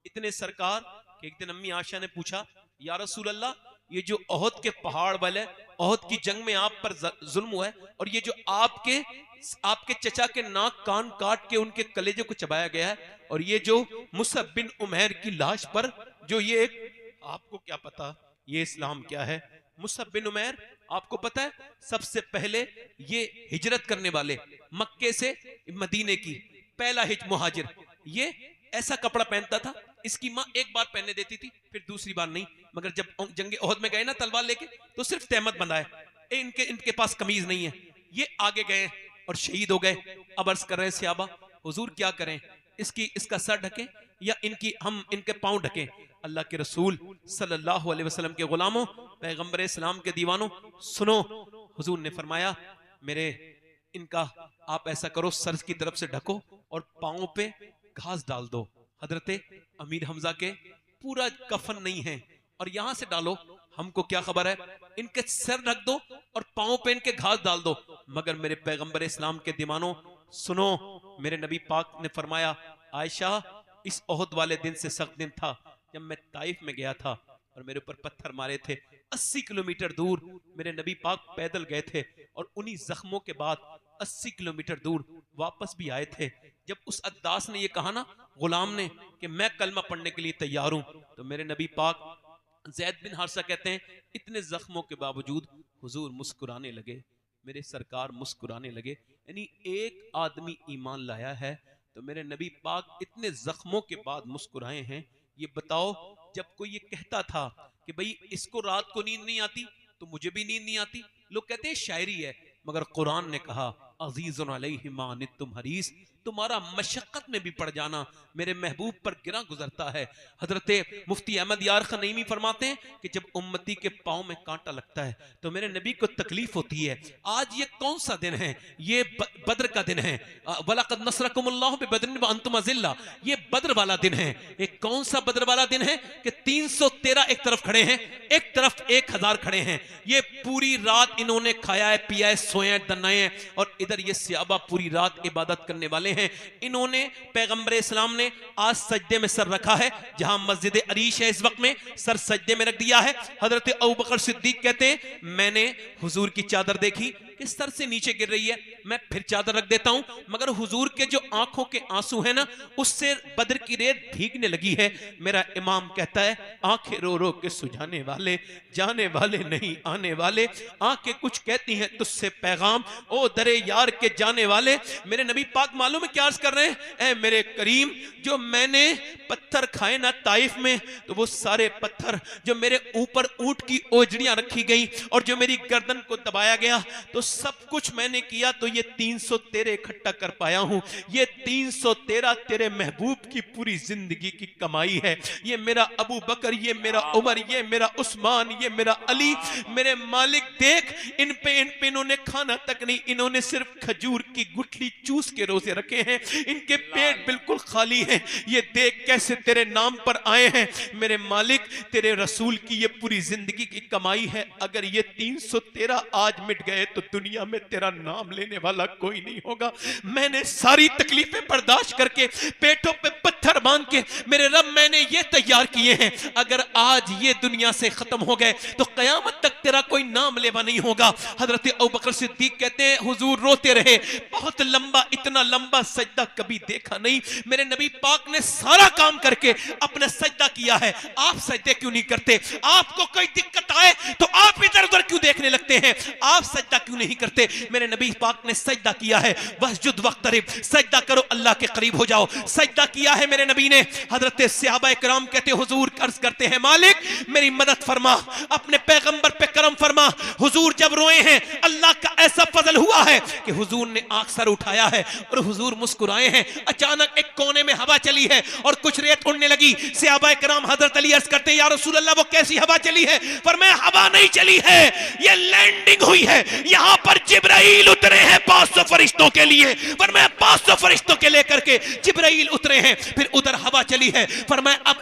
S1: इतने सरकार कि एक दिन अम्मी आशा ने पूछा या रसूल अल्लाह ये जो ओहद के पहाड़ वाले, ओहद की जंग में आप पर जुल्म हुआ है और ये जो आपके चचा के नाक कान काट के उनके कलेजे को चबाया गया है, और ये जो मुसअब बिन उमैर की लाश पर जो ये एक, आपको क्या पता ये इस्लाम क्या है? मुसअब बिन उमैर आपको पता है सबसे पहले ये हिजरत करने वाले, मक्के से मदीने की पहला मुहाजिर। ये ऐसा कपड़ा पहनता था, इसकी माँ एक बार पहनने देती थी फिर दूसरी बार नहीं, मगर जब जंगे ओहद में गए ना तलवार लेके तो सिर्फ तहमत बंधा है, इनके पास कमीज नहीं है। ये आगे गए और शहीद हो गए। अब अर्ज कर रहे हैं सहाबा हुजूर क्या करें, इसका सर ढके या हम इनके पांव ढके? अल्लाह के रसूल सल्लल्लाहु अलैहि वसल्लम के गुलामों, पैगंबर इस्लाम के दीवानों, सुनो। हुजूर ने फरमाया इनका आप ऐसा करो, सर की तरफ से ढको और पांव पे घास डाल दो। हजरते अमीर हमजा के पूरा कफन नहीं है और यहां से डालो, हमको क्या खबर है, इनके सर ढक दो और पांव पे इनके घास डाल दो। मगर मेरे पैगंबर इस्लाम के दीवानों सुनो, मेरे नबी पाक ने फरमाया, आयशा इस ओहद वाले दिन से सख्त दिन था जब मैं ताइफ में गया था और मेरे ऊपर पत्थर मारे थे। 80 किलोमीटर दूर मेरे नबी पाक पैदल गए थे और उन्हीं जख्मों के बाद 80 किलोमीटर दूर वापस भी आए थे। जब उस अद्दास ने ये कहा ना, गुलाम ने, कि मैं कलमा पढ़ने के लिए तैयार हूं, तो मेरे नबी पाक ज़ैद बिन हारिसा कहते हैं, इतने जख्मों के बावजूद हुजूर मुस्कुराने लगे, मेरे सरकार मुस्कुराने लगे। यानी एक आदमी ईमान लाया है तो मेरे नबी पाक इतने जख्मों के बाद मुस्कुराए हैं। ये बताओ, जब कोई ये कहता था कि भाई इसको रात को नींद नहीं आती तो मुझे भी नींद नहीं आती, लोग कहते हैं शायरी है, मगर कुरान ने कहा अज़ीज़ुन अलैहि मा अनित्तुम हरीस, तुम्हारा मशक्कत में भी पड़ जाना मेरे महबूब पर गिरा गुजरता है। हजरते मुफ्ती अहमद यार खनईमी फरमाते हैं कि जब उम्मती के पाँव में कांटा लगता है तो मेरे नबी को तकलीफ होती है। आज ये कौन सा दिन है? ये बद्र का दिन है। वलक़द नसरकुमुल्लाहु बिबद्रिन व अंतुम अज़िल्ला, ये बद्र वाला दिन है। एक कौन सा बद्र वाला दिन है कि 313 एक तरफ खड़े हैं, एक तरफ 1000 खड़े हैं। ये पूरी रात इन्होंने खाया है, पिया है, सोए हैं, दनाए हैं, और इधर ये सहाबा पूरी रात इबादत करने वाले हैं। इन्होंने पैगंबर इस्लाम ने आज सजदे में सर रखा है, जहां मस्जिद अरीश है इस वक्त में सर सजदे में रख दिया है। हजरत अबू बकर सिद्दीक कहते हैं, मैंने हुजूर की चादर देखी कि सर से नीचे गिर रही है, मैं फिर चादर रख देता हूं, मगर हुजूर के जो आंखों के आंसू है ना, उससे बद्र की रेत भीगने लगी है। मेरा इमाम कहता है, आंखें रो रो के सुझाने वाले, जाने वाले नहीं आने वाले, आंखें कुछ कहती हैं तुझसे पैगाम, ओ दरे यार के जाने वाले। मेरे नबी पाक मालूम है क्या अर्ज कर रहे हैं, ऐ मेरे करीम, जो मैंने पत्थर खाए ना ताइफ में, तो वो सारे पत्थर जो मेरे ऊपर ऊंट की ओजड़ियां रखी गई और जो मेरी गर्दन को दबाया गया, तो सब कुछ मैंने किया तो ये 313 इकट्ठा कर पाया हूं। ये 313 तेरे महबूब की पूरी जिंदगी की कमाई है। ये मेरा अबू बकर, ये मेरा उमर, ये मेरा उस्मान, ये मेरा अली। मेरे मालिक देख, इन पे इन्होंने खाना तक नहीं, इन्होंने सिर्फ खजूर की गुठली चूस के रोजे रखे हैं, इनके पेट बिल्कुल खाली हैं। ये देख कैसे तेरे नाम पर आए हैं। मेरे मालिक, तेरे रसूल की ये पूरी जिंदगी की कमाई है। अगर ये 313 आज मिट गए तो दुनिया में तेरा नाम लेने वाला कोई नहीं होगा। मैंने सारी तकलीफें बर्दाश्त करके, पेटों पे पत्थर बांध के, मेरे रब मैंने ये तैयार किए हैं, अगर आज ये दुनिया से खत्म हो गए तो कयामत तक तेरा कोई नाम लेवा नहीं होगा। हजरत अबू बकर सिद्दीक कहते हैं, हुजूर रोते रहे, बहुत लंबा, इतना लंबा सजदा कभी देखा नहीं। मेरे नबी पाक ने सारा काम करके अपना सजदा किया है, आप सजदे क्यों नहीं करते? आपको कोई दिक्कत आए तो आप इधर उधर क्यों देखने लगते हैं? आप सजदा क्यों नहीं करते? मेरे नबी पाक ने सजदा किया है, वस्जुद वक्तरिब, सजदा करो, अल्लाह के करीब हो जाओ। सजदा किया है मेरे नबी ने। हजरत सहाबा इकराम कहते, हुजूर अर्ज करते हैं, मालिक मेरी मदद फरमा, अपने पैगंबर पे करम फरमा। हुजूर जब रोए हैं, अल्लाह का ऐसा फजल हुआ है कि हुजूर ने आंख सर उठाया है और हुजूर मुस्कुराए हैं। अचानक एक कोने में हवा चली है और कुछ रेत उड़ने लगी। सहाबा इकराम हजरत अली अर्ज करते हैं, या रसूल अल्लाह वो कैसी हवा चली है? फरमाया, हवा नहीं चली है, ये लैंडिंग हुई है। यहाँ पर जिब्राइल उतरे हैं 500 फरिश्तों के लिए। फरमाया 500 फरिश्तों के लेकर के जिब्राइल उतरे हैं। फिर उधर हवा चली है। फरमाया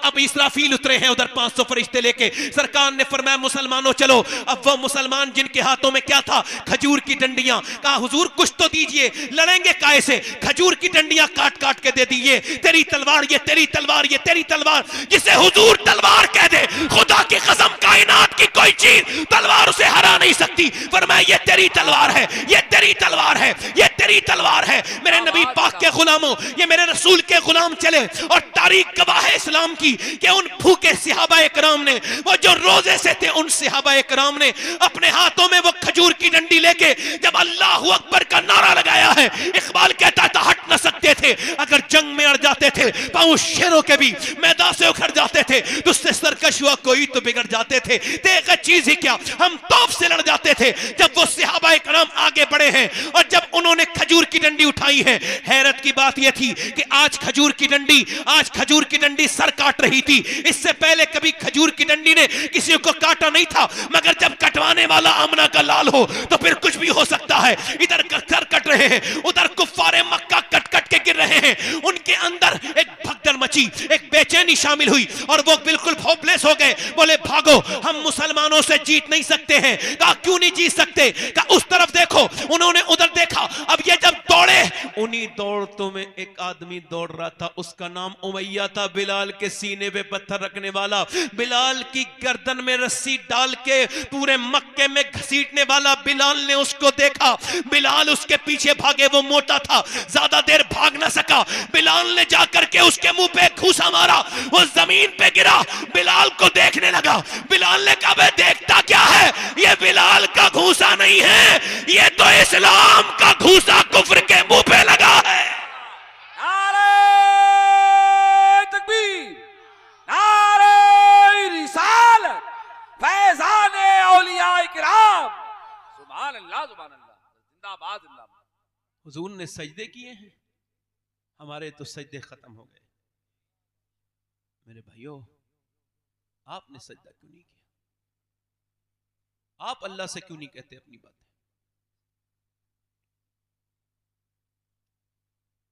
S1: अब इसराफील उतरे हैं उधर 500 फरिश्ते लेके। सरकार ने फरमाया, मुसलमानों चलो। अब वो मुसलमान जिनके हाथों में क्या था? खजूर की डंडियां। कहा, हुजूर कुछ तो दीजिए, लड़ेंगे काय से? खजूर की डंडियां काट काट के दे दीजिए। तेरी तलवार, ये तेरी तलवार, ये तेरी तलवार। जिसे हुजूर तलवार कह दे, खुदा की कसम कायनात की कोई चीज तलवार उसे हरा नहीं सकती। फरमाया, ये तेरी तलवार है, ये तेरी तलवार है, ये तेरी तलवार है। मेरे नबी पाक के गुलामों, ये मेरे रसूल के गुलाम चले और तारीख गवाह है इस्लाम की कि उन भूखे सहाबा इकराम ने, वो जो रोजे से थे, उन सहाबा इकराम ने अपने हाथों में वो खजूर की डंडी लेके जब अल्लाहू अकबर का नारा लगाया है, इकबाल कहता था, हट
S4: न सकते थे, अगर जंग में अड़ जाते थे, पांव शेरों के भी मैदान से उखड़ जाते थे, तुझसे सरकश हुआ कोई तो बिगड़ जाते थे। देख चीज ही क्या, हम तोप से लड़ जाते थे। जब वो सहाबाए कराम आगे बढ़े हैं और जब उन्होंने खजूर की डंडी उठाई है, हैरत की बात यह थी कि आज खजूर की डंडी सर काट रही थी। इससे पहले कभी खजूर की डंडी ने किसी को काटा नहीं था, मगर जब कटवाने वाला आमना का लाल हो तो फिर कुछ भी हो सकता है। इधर सर कट रहे हैं, उधर कुफ्फारे मक्का कट कट के गिर रहे हैं। उनके अंदर एक भगदड़ मची, एक बेचैनी शामिल हुई और वो बिल्कुल होपलेस हो गए। बोले भागो, हम मुसलमानों से जीत नहीं सकते हैं। कहा क्यों नहीं जीत सकते? कहा उस तरफ देखो। उन्होंने उधर देखा। अब ये जब दौड़े, उन्हीं दौड़तों में एक आदमी दौड़ रहा था, उसका नाम उमैया था, बिलाल के सीने पे पत्थर रखने वाला, बिलाल की गर्दन में रस्सी डाल के पूरे मक्के में घसीटने वाला। बिलाल ने उसको देखा, बिलाल उसके पीछे भागे। वो मोटा था, ज्यादा देर भाग ना सका। बिलाल ने जाकर के उसके मुंह पे घूसा मारा, वो जमीन पे गिरा। बिलाल को देखने लगा। बिलाल ने कहा बे देखता क्या है? ये बिलाल का घूसा नहीं है, ये तो इस्लाम का घूसा कुफ्र के मुंह पे लगा है।
S2: नारे तकबीर, नारे रिसालत, फैज़ाने औलियाए किराम, सुभान अल्लाह, सुभान अल्लाह, जिंदाबाद जिंदाबाद।
S1: हुजूर ने सजदे किए हैं, हमारे तो सजदे खत्म हो गए। मेरे भाइयों, आपने सजदा क्यों नहीं किया? आप अल्लाह से क्यों नहीं कहते अपनी बातें?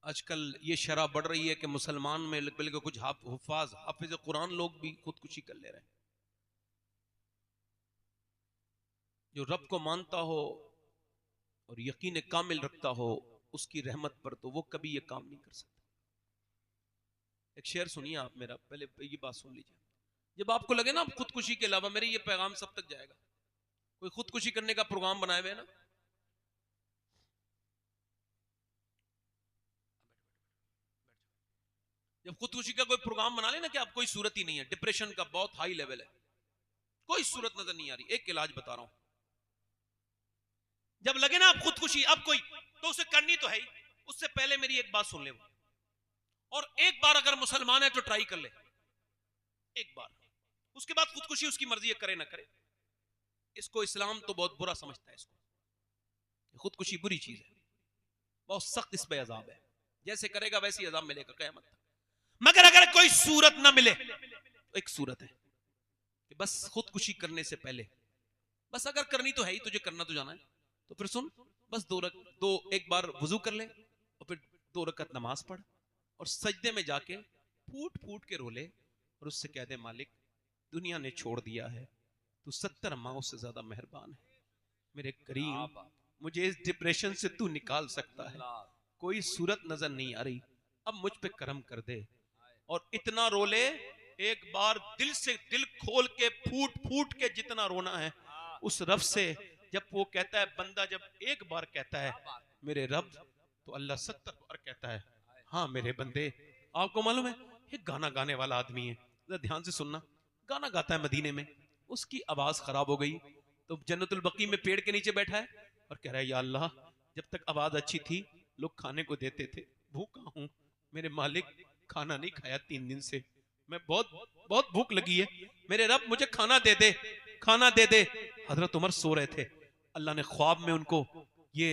S1: आजकल ये शराब बढ़ रही है कि मुसलमान में बल्कि कुछ हुफ्फाज हाफिज कुरान लोग भी खुदकुशी कर ले रहे हैं। जो रब को मानता हो और यकीन कामिल रखता हो उसकी रहमत पर, तो वो कभी ये काम नहीं कर सकता। एक शेर सुनिए आप मेरा, पहले ये बात सुन लीजिए। जब आपको लगे ना आप खुदकुशी के अलावा, मेरे ये पैगाम सब तक जाएगा, कोई खुदकुशी करने का प्रोग्राम बनाए हुए ना, जब खुदकुशी का कोई प्रोग्राम बना लेना कि आप कोई सूरत ही नहीं है, डिप्रेशन का बहुत हाई लेवल है, कोई सूरत नजर नहीं आ रही, एक इलाज बता रहा हूं। जब लगे ना आप खुदकुशी अब कोई, तो उसे करनी तो है ही, उससे पहले मेरी एक बात सुन ले वो, और एक बार अगर मुसलमान है तो ट्राई कर ले एक बार, उसके बाद खुदकुशी उसकी मर्जी है, करे ना करे। इसको इस्लाम तो बहुत बुरा समझता है, इसको खुदकुशी बुरी चीज है, बहुत सख्त इस पे अजाब है, जैसे करेगा वैसे ही अजाब मिलेगा क़यामत तक। मगर अगर कोई सूरत ना मिले तो एक सूरत है कि बस खुदकुशी करने से पहले, बस अगर करनी तो है ही, तुझे करना तो जाना है, तो फिर सुन, बस एक बार वुजू कर ले और फिर 2 रकात नमाज पढ़ और सजदे में जाके फूट फूट के रो ले और उससे कह दे मालिक दुनिया ने छोड़ दिया है, तू 70 माओ से ज्यादा मेहरबान है, मेरे करीम मुझे इस डिप्रेशन से तू निकाल सकता है, कोई सूरत नजर नहीं आ रही, अब मुझ पे करम कर दे। और इतना रो ले एक बार, दिल से, दिल खोल के फूट फूट के जितना रोना है उस रब से। जब वो कहता है, बंदा जब एक बार कहता है मेरे रब, तो अल्लाह 70 बार कहता है हाँ मेरे बंदे। आपको मालूम है ये गाना गाने वाला आदमी है, ध्यान से सुनना, गाना गाता है मदीने में, उसकी आवाज खराब हो गई तो जन्नतुल बकी में पेड़ के नीचे बैठा है और कह रहा है या अल्लाह जब तक आवाज अच्छी थी लोग खाने को देते थे, भूखा हूं मेरे मालिक, खाना नहीं खाया 3 दिन से, मैं बहुत भूख लगी है, मेरे रब मुझे खाना दे दे, खाना दे दे। हजरत उमर सो रहे थे, अल्लाह ने ख्वाब में उनको ये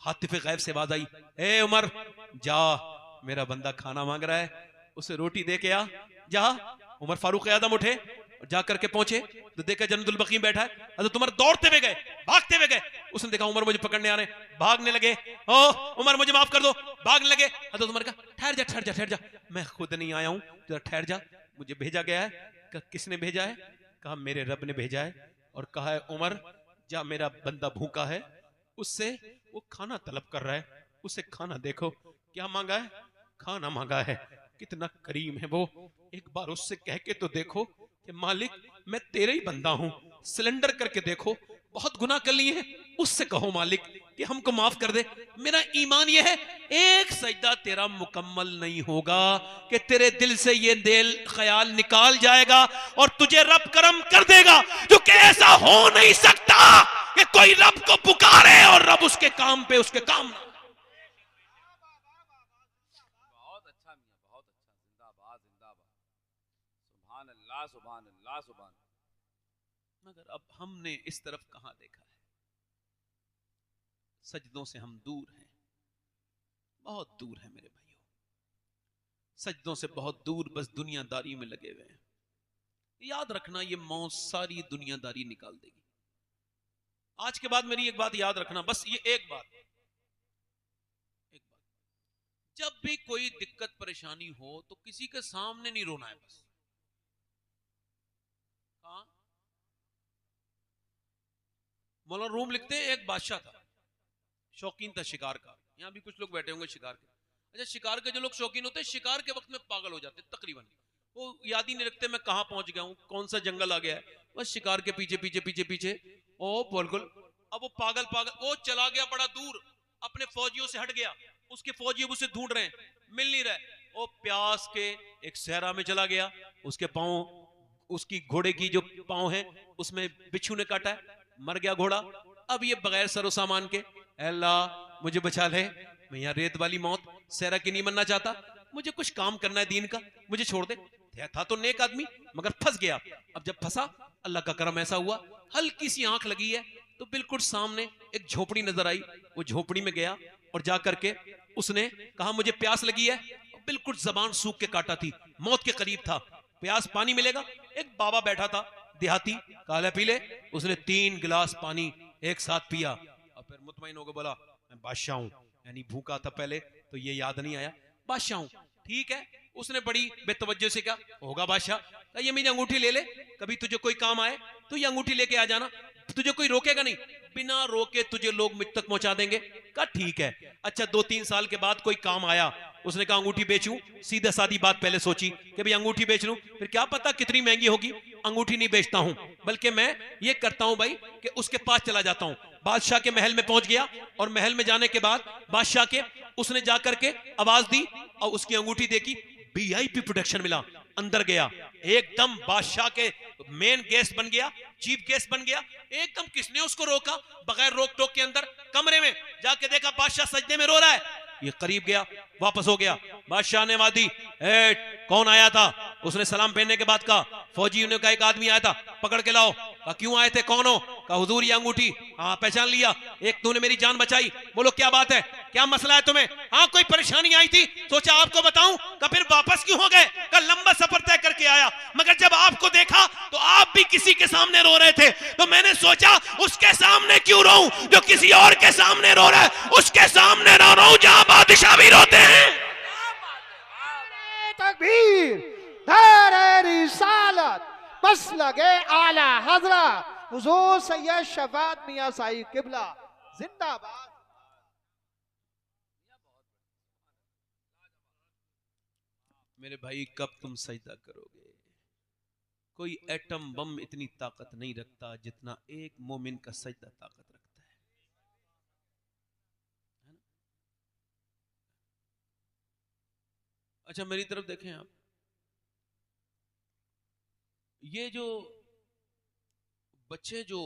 S1: हातिफ गैब से आवाज आई, ए उमर जा, मेरा बंदा खाना मांग रहा है, उसे रोटी दे के आ, जा। उमर फारूक आजम उठे और जा करके पहुंचे तो देखा जन्नतुल बकी में बैठा है। हजरत उमर दौड़ते हुए गए, भागते हुए गए, उसने देखा उमर मुझे पकड़ने आ रहे, भागने लगे, ओ उमर मुझे माफ कर दो, भागने लगे। हजरत उमर का ठहर जा ठहर जा ठहर जा, मैं खुद नहीं आया हूं, जरा ठहर जा, मुझे भेजा गया है। कहा किसने भेजा है? कहा मेरे रब ने भेजा है और कहा है उमर जा, मेरा बंदा भूखा है, उससे वो खाना तलब कर रहा है, उसे खाना देखो। क्या मांगा है? खाना मांगा है। कितना करीम है वो, एक बार उससे कह के तो देखो कि मालिक मैं तेरे ही बंदा हूं, सिलेंडर करके देखो, बहुत गुनाह कर लिए हैं, उससे कहो मालिक कि हमको माफ कर दे। मेरा ईमान यह है एक सजदा तेरा मुकम्मल नहीं होगा कि तेरे दिल से ये दिल ख्याल निकाल जाएगा और तुझे रब करम कर देगा, क्योंकि ऐसा हो नहीं सकता कि कोई रब को पुकारे और रब उसके काम पे उसके काम ना।
S2: जिंदाबाद जिंदाबाद, सुभान अल्लाह सुभान अल्लाह सुभान।
S1: मगर अब हमने इस तरफ कहां देखा है? सजदों से हम दूर हैं, बहुत दूर है मेरे भाइयों, सजदों से बहुत दूर, बस दुनियादारी में लगे हुए हैं। याद रखना, ये मौत सारी दुनियादारी निकाल देगी। आज के बाद मेरी एक बात याद रखना, बस ये एक बात, जब भी कोई दिक्कत परेशानी हो तो किसी के सामने नहीं रोना है। बस कहां मौलाना रूम लिखते हैं, एक बादशाह था, शौकीन था शिकार का। यहां भी कुछ लोग बैठे होंगे शिकार के। अच्छा, शिकार के जो लोग शौकीन होते हैं, शिकार के वक्त में पागल हो जाते तकरीबन, वो याद ही नहीं रखते मैं कहां पहुंच गया हूं, कौन सा जंगल आ गया है, बस शिकार के पीछे पीछे पीछे पीछे ओ बिल्कुल। अब वो पागल वो चला गया बड़ा दूर, अपने फौजियों से हट गया, उसके फौजी उसे ढूंढ रहे हैं, मिल नहीं रहे। वो प्यास के एक सहरा में चला गया, उसके पांव, उसकी घोड़े की जो पांव है उसमें बिच्छू ने काटा है, मर गया घोड़ा। अब ये बगैर सरो सामान के, अल्लाह मुझे बचा ले, मैं यहाँ रेत वाली मौत सहरा की नहीं मरना चाहता, मुझे कुछ काम करना है दीन का, मुझे छोड़ दे। था तो नेक आदमी, मगर फंस गया। अब जब फंसा, अल्लाह का करम ऐसा हुआ, हल्की सी आंख लगी है तो बिल्कुल सामने एक झोपड़ी नजर आई। वो झोपड़ी में गया और जाकर के उसने कहा मुझे प्यास लगी है, बिल्कुल जबान सूख के काटा थी, मौत के करीब था, प्यास पानी मिलेगा। एक बाबा बैठा था देहाती, काला पी ले। उसने 3 गिलास पानी एक साथ पिया और फिर मुतमईन होकर बोला मैं बादशाह हूं, यानी भूखा था पहले तो ये याद नहीं आया, बादशाह हूं। ठीक है, उसने बड़ी बेतवज्जो से कहा होगा बादशाह, कहा ये मेरी अंगूठी ले ले, कभी तुझे कोई काम आए तो ये अंगूठी लेके आ जाना, तुझे कोई रोकेगा नहीं, बिना रोके तुझे लोग मुझ तक पहुंचा देंगे। कहा ठीक है। अच्छा, 2-3 साल के बाद कोई काम आया, उसने कहा अंगूठी बेचूं, सीधा सादी बात पहले सोची कि भाई अंगूठी बेच लूं, फिर क्या पता कितनी महंगी होगी, अंगूठी नहीं बेचता हूं, बल्कि मैं ये करता हूं भाई कि उसके पास चला जाता हूं। बादशाह के महल में पहुंच गया और महल में जाने के बाद बादशाह के उसने जाकर के आवाज दी और उसकी अंगूठी देखी, वीआईपी प्रोटेक्शन मिला। अंदर गया, एकदम बादशाह के मेन गेस्ट बन गया, चीफ गेस्ट बन गया। एकदम किसने उसको रोका, बगैर रोक टोक के अंदर कमरे में जाके देखा बादशाह सजदे में रो रहा है। ये करीब गया, वापस हो गया। बादशाह ने आवाज दी, कौन आया था? उसने सलाम पहनने के बाद कहा, फौजी ने कहा एक आदमी आया था, पकड़ के लाओ। कहा क्यों आए थे, कौन हो? कहा हुजूर ये अंगूठी। हाँ पहचान लिया, एक तूने मेरी जान बचाई, बोलो क्या बात है, क्या मसला है तुम्हें? हाँ कोई परेशानी आई थी, सोचा आपको बताऊं। कहा फिर वापस क्यों हो गए? कहा लंबा सफर तय करके आया, मगर जब आपको देखा तो आप भी किसी के सामने रो रहे थे, तो मैंने सोचा उसके सामने क्यों रोऊं, जो किसी और के सामने रो रहा है उसके सामने ना रोऊं जहां बादशाह भी रोते हैं।
S3: तकबीर, नारे रिसालत, मसलके आला हजरत हुजूर सैयद शफात मियां साहिब किबला जिंदाबाद।
S1: मेरे भाई कब तुम सजदा करोगे? कोई एटम बम इतनी ताकत नहीं रखता जितना एक मोमिन का सजदा ताकत रखता है ना? अच्छा मेरी तरफ देखें आप, ये जो बच्चे जो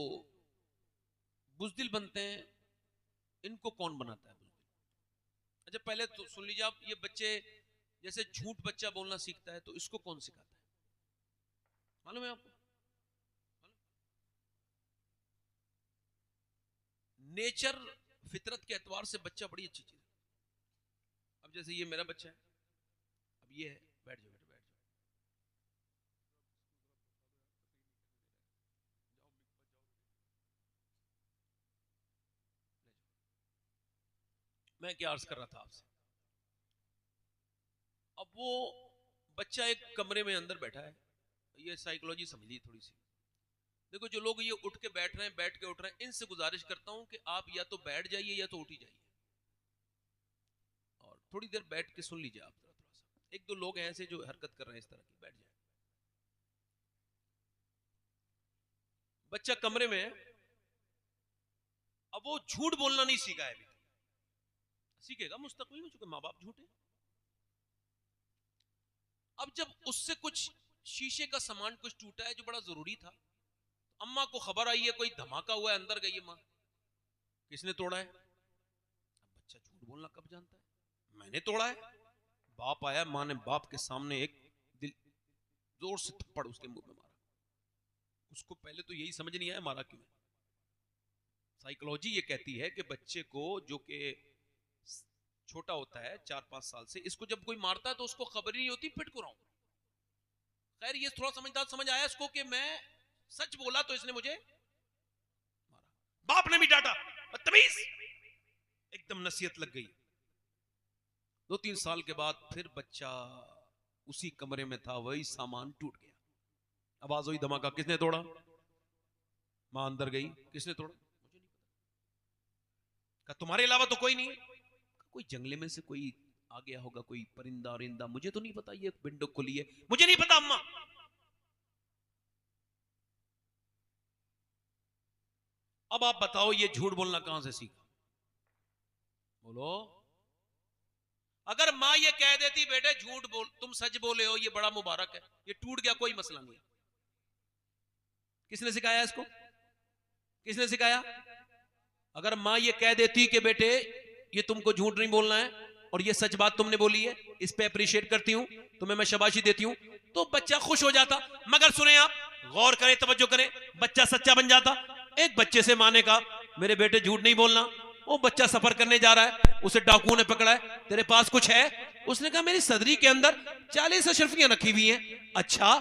S1: बुज़दिल बनते हैं, इनको कौन बनाता है बुज़दिल? अच्छा पहले तो सुन लीजिए आप, ये बच्चे जैसे झूठ बच्चा बोलना सीखता है तो इसको कौन सिखाता है, मालूम है आपको? नेचर फितरत के एतवार से बच्चा बड़ी अच्छी चीज है। अब जैसे ये मेरा बच्चा है, अब ये है, बैठ जाओ बेटा बैठ जाओ, मैं क्या अर्ज कर रहा था आपसे। अब वो बच्चा एक कमरे में अंदर बैठा है, ये साइकोलॉजी समझ ली थोड़ी सी। देखो जो लोग ये उठ के बैठ रहे हैं, बैठ के उठ रहे हैं, इनसे गुजारिश करता हूं कि आप या तो बैठ जाइए या तो उठ ही जाइए और थोड़ी देर बैठ के सुन लीजिए। आप थोड़ा सा, 1-2 लोग हैं ऐसे जो हरकत कर रहे हैं इस तरह की, बैठ जाए। बच्चा कमरे में है, अब वो झूठ बोलना नहीं सीखा है अभी, सीखेगा मुस्तकबिल में, चूंकि माँ बाप झूठे। अब जब उससे कुछ शीशे का सामान कुछ टूटा है जो बड़ा जरूरी था, अम्मा को खबर आई है कोई धमाका हुआ है, अंदर गई है मां, किसने तोड़ा है? अब बच्चा झूठ बोलना कब जानता है, मैंने तोड़ा है, बाप आया, माँ ने बाप के सामने एक दिल जोर से थप्पड़ उसके मुंह में मारा। उसको पहले तो यही समझ नहीं आया मारा क्यों। साइकोलॉजी ये कहती है कि बच्चे को जो कि छोटा होता है 4-5 साल से, इसको जब कोई मारता है तो उसको खबर ही नहीं होती पिट को रहा हूं। खैर ये थोड़ा समझदार समझ आया इसको कि मैं सच बोला तो इसने मुझे मारा। बाप ने भी डांटा, बदतमीज, एकदम नसीहत लग गई। 2-3 साल के बाद फिर बच्चा उसी कमरे में था, वही सामान टूट गया, आवाज हुई धमाका, किसने तोड़ा? मां अंदर गई, किसने तोड़ा? मुझे नहीं पता। कहा तुम्हारे अलावा तो कोई नहीं है? कोई जंगले में से कोई आ गया होगा, कोई परिंदा औरिंदा, मुझे तो नहीं पता, ये विंडो खुली है, मुझे नहीं पता अम्मा। अब आप बताओ ये झूठ बोलना कहां से सीखा? बोलो। अगर मां ये कह देती बेटे झूठ बोल, तुम सच बोले हो, ये बड़ा मुबारक है, ये टूट गया कोई मसला नहीं। किसने सिखाया इसको? किसने सिखाया? अगर मां ये कह देती कि बेटे ये तुमको झूठ नहीं बोलना है और ये सच बात तुमने बोली है, इस पे अप्रिशिएट करती हूं, तुम्हें मैं शाबाशी देती हूं, तो बच्चा खुश हो जाता। मगर सुने आप, गौर करें, तवज्जो करें, बच्चा सच्चा बन जाता। एक बच्चे से मां ने कहा मेरे बेटे झूठ नहीं बोलना, वो बच्चा सफर करने जा रहा है, उसे डाकुओं ने पकड़ा है, तेरे पास कुछ है? उसने कहा मेरी सदरी के अंदर 40 अशरफियां रखी हुई हैं। अच्छा,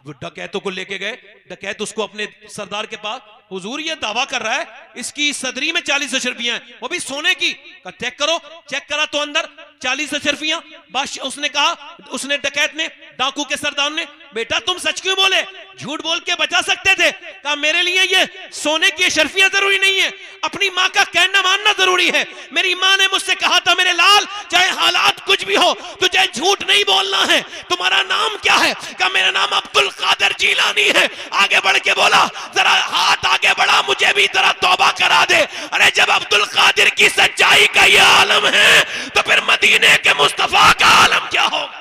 S1: वो डकैतों को लेके गए, डकैत उसको अपने सरदार के पास, हुजूर ये दावा कर रहा है इसकी सदरी में 40 अशरफियां हैं, वो भी सोने की। कहा चेक करो, चेक करा तो अंदर 40 अशरफियां। बादशाह उसने कहा, उसने डकैत ने, डाकू के सरदार ने, बेटा तुम सच क्यों बोले, झूठ बोल के बचा सकते थे। कहा मेरे लिए ये सोने की अशरफियां जरूरी नहीं है, अपनी मां का कहना मानना जरूरी है। मेरी मां ने मुझसे कहा था मेरे लाल चाहे हालात कुछ भी हो तुझे झूठ नहीं बोलना है। तुम्हारा नाम क्या है? कहा मेरा नाम अब्दुल कादिर जीलानी है। आगे बढ़ के बोला जरा हाथ आगे बढ़ा, मुझे भी जरा तौबा करा दे। अरे जब अब्दुल कादिर की सच्चाई का ये आलम है तो फिर मदीने के मुस्तफा का आलम क्या होगा?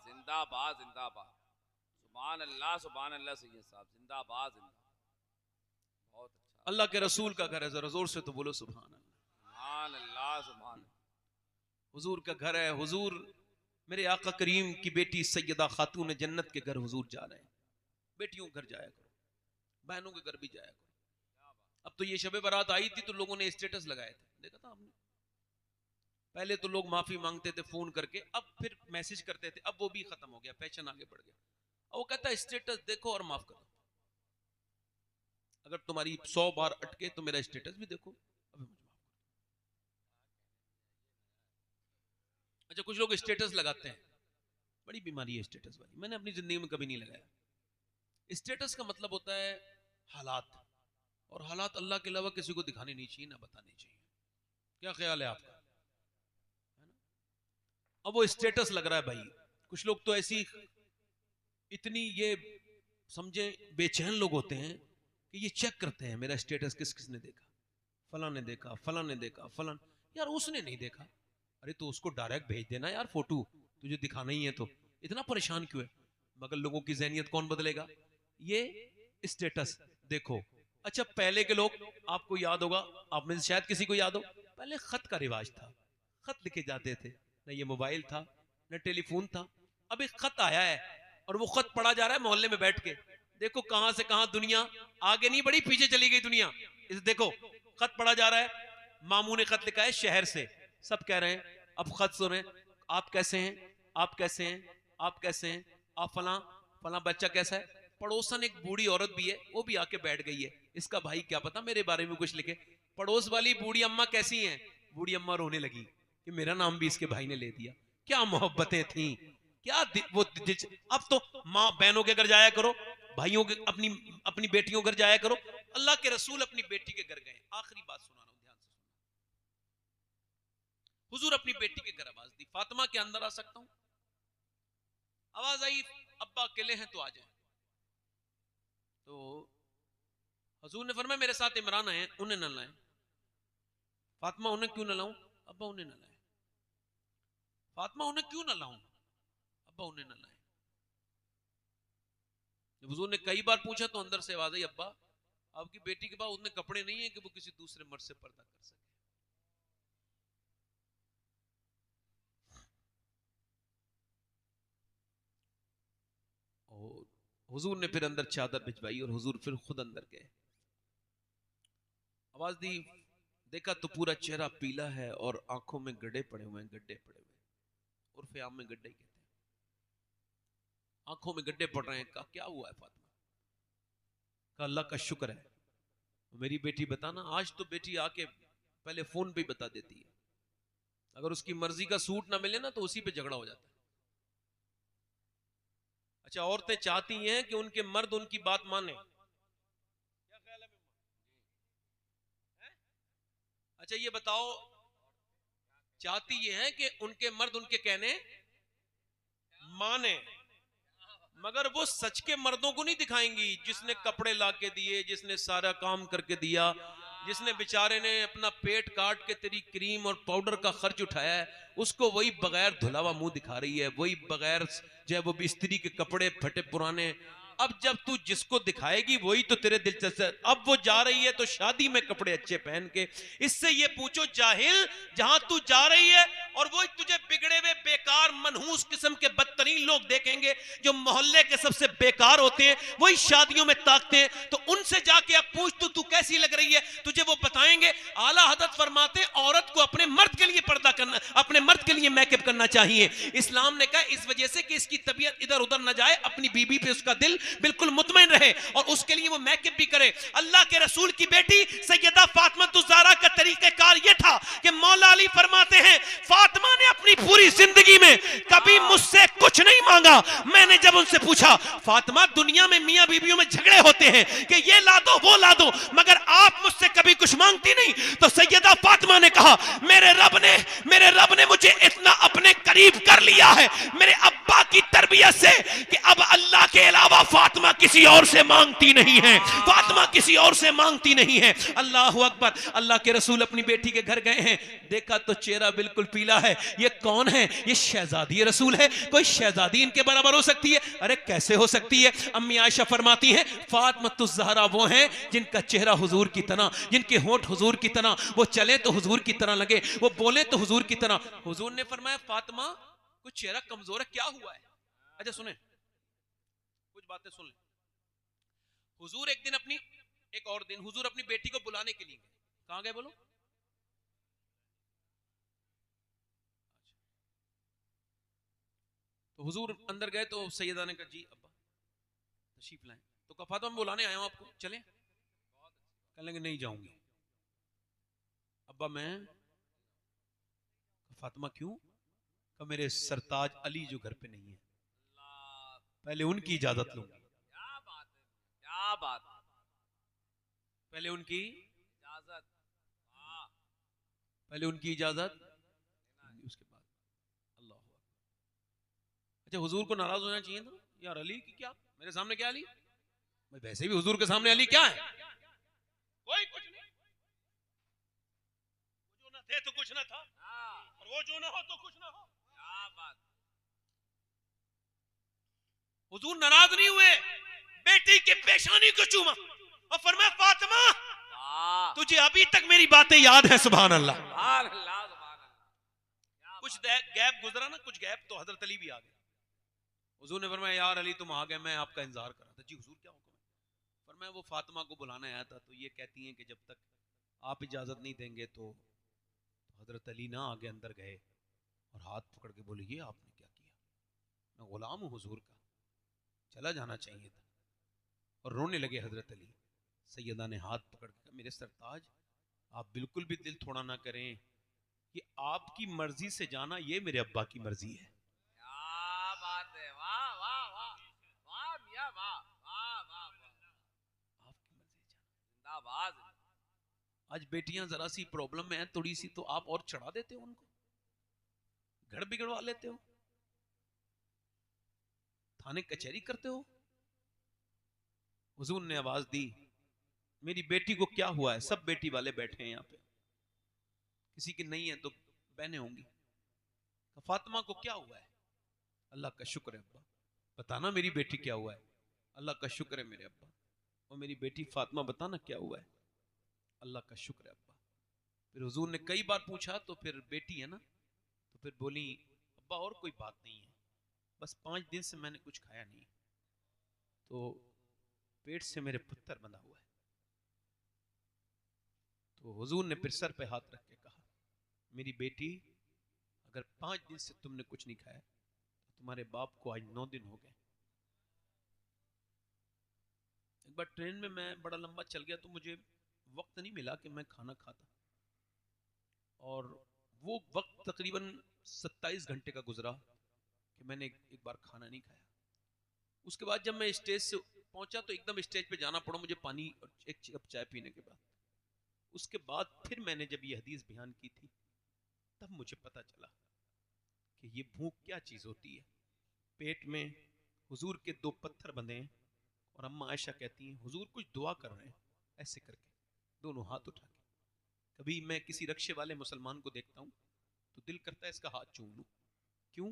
S2: जिंदाबाद जिंदाबाद, सुभान अल्लाह सैयद साहब, जिंदाबाद जिंदाबाद। बहुत अच्छा,
S1: अल्लाह के रसूल का घर है, जरा जोर से तो बोलो सुभान अल्लाह।
S2: सुभान।
S1: हुजूर का घर है, हुजूर मेरे आका करीम की बेटी सैयदा खातून जन्नत के घर हुजूर जा रहे हैं। बेटियों के घर जाया करो, बहनों के घर भी जाया करो। अब तो ये शबे बारात आई थी तो लोगों ने स्टेटस लगाए थे, देखा था आपने? पहले तो लोग माफी मांगते थे फोन करके, अब फिर मैसेज करते थे, अब वो भी खत्म हो गया, फैशन आगे बढ़ गया। अब वो कहता है स्टेटस देखो और माफ करो। अगर तुम्हारी 100 बार अटके तो मेरा स्टेटस भी देखो, अभी मुझे माफ करो। अच्छा, कुछ लोग स्टेटस लगाते हैं, बड़ी बीमारी है स्टेटस वाली, मैंने अपनी जिंदगी में कभी नहीं लगाया। स्टेटस का मतलब होता है हालात, और हालात अल्लाह के अलावा किसी को दिखाने नहीं चाहिए, ना बताने चाहिए। क्या ख्याल है आपका? है ना? अब वो स्टेटस लग रहा है भाई, कुछ लोग तो ऐसी इतनी ये समझे बेचैन लोग होते हैं कि ये चेक करते हैं मेरा स्टेटस किस किसने देखा, फलां ने देखा, फलां ने देखा, फलां, यार उसने नहीं देखा, अरे तो उसको डायरेक्ट भेज देना यार फोटो, तुझे दिखाना ही है तो इतना परेशान क्यों है? मगर लोगों की ज़हनियत कौन बदलेगा? ये स्टेटस देखो। अच्छा, पहले के लोग, आपको याद होगा, आप में से शायद किसी को याद हो, पहले खत का रिवाज था, खत लिखे जाते थे, न ये मोबाइल था न टेलीफोन था। अब एक खत आया है और वो खत पढ़ा जा रहा है मोहल्ले में बैठ के। देखो कहां से कहां दुनिया आगे नहीं बढ़ी, पीछे चली गई दुनिया। इस देखो खत पढ़ा जा रहा है, मामू ने खत लिखा है शहर से, सब कह रहे हैं अब खत सुने, आप कैसे हैं, आप कैसे हैं, आप कैसे हैं, आप फलां फलां, बच्चा कैसा है। पड़ोसन एक बूढ़ी औरत भी है, वो भी आके बैठ गई है, इसका भाई क्या पता मेरे बारे में कुछ लिखे। पड़ोस वाली बूढ़ी अम्मा कैसी हैं? बूढ़ी अम्मा रोने लगी कि मेरा नाम भी इसके भाई ने ले दिया। क्या मोहब्बतें थी, क्या वो। अब तो माँ बहनों के घर जाया करो, भाइयों के अपनी बेटियों के घर जाया करो। अल्लाह के रसूल अपनी बेटी के घर गए, आखिरी बात सुना रहा हूं, ध्यान से सुना। हुजूर अपनी बेटी के घर आवाज दी, फातिमा के अंदर आ सकता हूं? आवाज आई, अब्बा अकेले हैं तो आ जाए। तो हुजूर ने फरमाया मेरे साथ इमरान आए, उन्हें न लाएं। फातिमा उन्हें क्यों न लाऊं? अब्बा उन्हें न लाएं। फातिमा उन्हें क्यों न लाऊं? अब्बा उन्हें न लाएं। जब हुजूर ने कई बार पूछा तो अंदर से आवाज आई, अब्बा आपकी बेटी के पास उतने कपड़े नहीं है कि वो किसी दूसरे मर्द से पर्दा कर सके। हुजूर ने फिर अंदर चादर भिजवाई और हुजूर फिर खुद अंदर गए। आवाज दी, देखा तो पूरा चेहरा पीला है और आंखों में गड्ढे पड़े हुए हैं, गड्ढे पड़े हुए हैं। उर्फे आम में गड्ढे कहते हैं, आंखों में गड्ढे पड़ रहे हैं। कहा क्या हुआ है फातिमा? कहा अल्लाह का शुक्र है। मेरी बेटी बताना, आज तो बेटी आके पहले फोन पे ही बता देती है, अगर उसकी मर्जी का सूट ना मिले ना तो उसी पे झगड़ा हो जाता है। अच्छा, औरतें चाहती हैं कि उनके मर्द उनकी बात माने, क्या ख्याल है? अच्छा ये बताओ, चाहती ये है कि उनके मर्द उनके कहने माने, मगर वो सच के मर्दों को नहीं दिखाएंगी, जिसने कपड़े लाके दिए, जिसने सारा काम करके दिया, जिसने बेचारे ने अपना पेट काट के तेरी क्रीम और पाउडर का खर्च उठाया है, उसको वही बगैर धुलावा मुंह दिखा रही है, वही बगैर जो है वो बिस्तरी के कपड़े फटे पुराने। अब जब तू जिसको दिखाएगी वही तो तेरे दिलचस्प है। अब वो जा रही है तो शादी में कपड़े अच्छे पहन के। इससे ये पूछो जाहिल, जहां तू जा रही है और वो तुझे बिगड़े हुए बेकार मनहूस किस्म के बदतरीन लोग देखेंगे, जो मोहल्ले के सबसे बेकार होते हैं, वही शादियों में ताकते हैं। तो उनसे जाके अब पूछ तू कैसी लग रही है, तुझे वो बताएंगे। आला हजरत फरमाते औरत को अपने मर्द के लिए पर्दा करना, अपने मर्द के लिए मेकअप करना चाहिए। इस्लाम ने कहा इस वजह से कि इसकी तबीयत इधर उधर न जाए, अपनी बीबी पे उसका दिल बिल्कुल मुतमईन रहे और उसके लिए वो मेकअप भी करे। अल्लाह के रसूल की बेटी सैयदा फातिमा ज़हरा का तरीक़ेकार ये था कि मौला अली फरमाते हैं फातिमा ने अपनी पूरी जिंदगी में कभी मुझसे कुछ नहीं मांगा। मैंने जब उनसे पूछा फातिमा दुनिया में मियां बीवियों में झगड़े होते हैं कि ये ला दो वो ला दो, मगर आप मुझसे कभी कुछ मांगती नहीं, तो सैयदा फातिमा ने कहा मेरे रब ने मुझे इतना अपने करीब कर लिया है मेरे अब्बा की तरबियत से कि अब अल्लाह के अलावा फातिमा किसी और से मांगती नहीं है, फातिमा किसी और से मांगती नहीं है। अल्लाह अकबर। अल्लाह के रसूल अपनी बेटी के घर गए हैं, देखा तो चेहरा बिल्कुल पीला है। ये कौन है? ये शहजादी रसूल है। कोई शहजादी इनके बराबर हो सकती है? अरे कैसे हो सकती है? अम्मी आयशा फरमाती हैं फातिमा ज़हरा वो हैं जिनका चेहरा हुजूर की तरह, जिनके होंठ हुजूर की तरह, वो चले तो हुजूर की तरह लगे, वो बोले तो हुजूर की तरह। हुजूर ने फरमाया फातिमा कुछ चेहरा कमजोर है, क्या हुआ है? अच्छा सुने, कुछ बातें सुन ले। हुजूर एक और दिन हुजूर अपनी बेटी को बुलाने के लिए गए। कहां गए बोलो? तो हुजूर अंदर गए तो सैयदा ने कहा जी अब्बा तशरीफ लाएं। तो कहा फातिमा मैं बुलाने आया हूं आपको, चलें? कहने लगे नहीं जाऊंगी। अब्बा मैं? फातिमा क्यों? कहा मेरे सरताज अली जो घर पे नहीं है, पहले उनकी इजाजत लूंगी।
S2: क्या बात है, क्या बात है।
S1: पहले उनकी
S2: इजाजत,
S1: पहले उनकी इजाजत, उसके बाद अल्लाह। अच्छा हुजूर को नाराज होना चाहिए था यार, अली की क्या, मेरे सामने क्या अली, मैं वैसे भी हुजूर के सामने अली क्या है, कोई कुछ नहीं, जो ना थे तो कुछ ना था और वो जो ना हो तो कुछ ना हो।
S2: क्या बात।
S1: हुजूर नाराज नहीं हुए, बेटी के पेशानी को चूमा और फरमाया फातिमा तुझे अभी तक मेरी बातें याद है। सुभान अल्लाह। कुछ गैप गुजरा ना, कुछ गैप, तो हजरत अली भी आ गए। हुजूर ने फरमाया यार अली तुम आ गए, मैं आपका इंतजार कर रहा था। जी हुजूर क्या हुक्म है? फरमाया वो फातिमा को बुलाने आया था, तो ये कहती हैं कि जब तक आप इजाजत नहीं देंगे तो हजरत अली ना आगे अंदर गए और हाथ पकड़ के बोले ये आपने क्या किया, मैं गुलाम हूं हुजूर का, चला जाना चाहिए था। और रोने लगे हजरत अली। सैयदा ने हाथ पकड़ के कहा मेरे सरताज आप बिल्कुल भी दिल थोड़ा ना करें कि आपकी मर्जी से जाना ये मेरे अब्बा की मर्जी है।
S2: क्या बात है, वाह वाह वाह वाह मियां वाह वाह वाह,
S1: आपकी मर्जी से जाना।
S2: जिंदाबाद।
S1: आज बेटियां जरा सी प्रॉब्लम में है थोड़ी सी, तो आप और चढ़ा देते हो उनको, घर बिगड़वा लेते हो, थाने कचहरी करते हो। हुजूर ने आवाज दी मेरी बेटी को क्या हुआ है? सब बेटी वाले बैठे हैं यहाँ पे, किसी की नहीं है तो बहनें होंगी। फातिमा को क्या हुआ है? अल्लाह का शुक्र है अब्बा, बताना मेरी बेटी क्या हुआ है। अल्लाह का शुक्र है मेरे अब्बा। और मेरी बेटी फातिमा बताना क्या हुआ है। अल्लाह का शुक्र है अब्बा। फिर हुजूर ने कई बार पूछा तो फिर बेटी है ना, तो फिर बोली अब्बा और कोई बात नहीं है, बस 5 दिन से मैंने कुछ खाया नहीं। तो पेट से मेरे पत्थर बंधा हुआ है। तो हुजूर ने फिर सर पे हाथ रख के कहा, मेरी बेटी, अगर 5 दिन से तुमने कुछ नहीं खाया तो तुम्हारे बाप को आज 9 दिन हो गए। एक बार ट्रेन में मैं बड़ा लंबा चल गया तो मुझे वक्त नहीं मिला कि मैं खाना खाता, और वो वक्त तकरीबन 27 घंटे का गुजरा कि मैंने एक बार खाना नहीं खाया। उसके बाद जब मैं स्टेज से पहुंचा तो एकदम स्टेज पे जाना पड़ा मुझे पानी और एक कप चाय पीने के बाद। उसके बाद फिर मैंने जब ये हदीस बयान की थी तब मुझे पता चला कि ये भूख क्या चीज होती है। पेट में हुजूर के 2 पत्थर बंधे हैं और अम्मा आयशा कहती हैं हुजूर कुछ दुआ कर रहे हैं ऐसे करके, दोनों हाथ उठा के। कभी मैं किसी रक्शे वाले मुसलमान को देखता हूँ तो दिल करता है इसका हाथ चूम लूं। क्यों?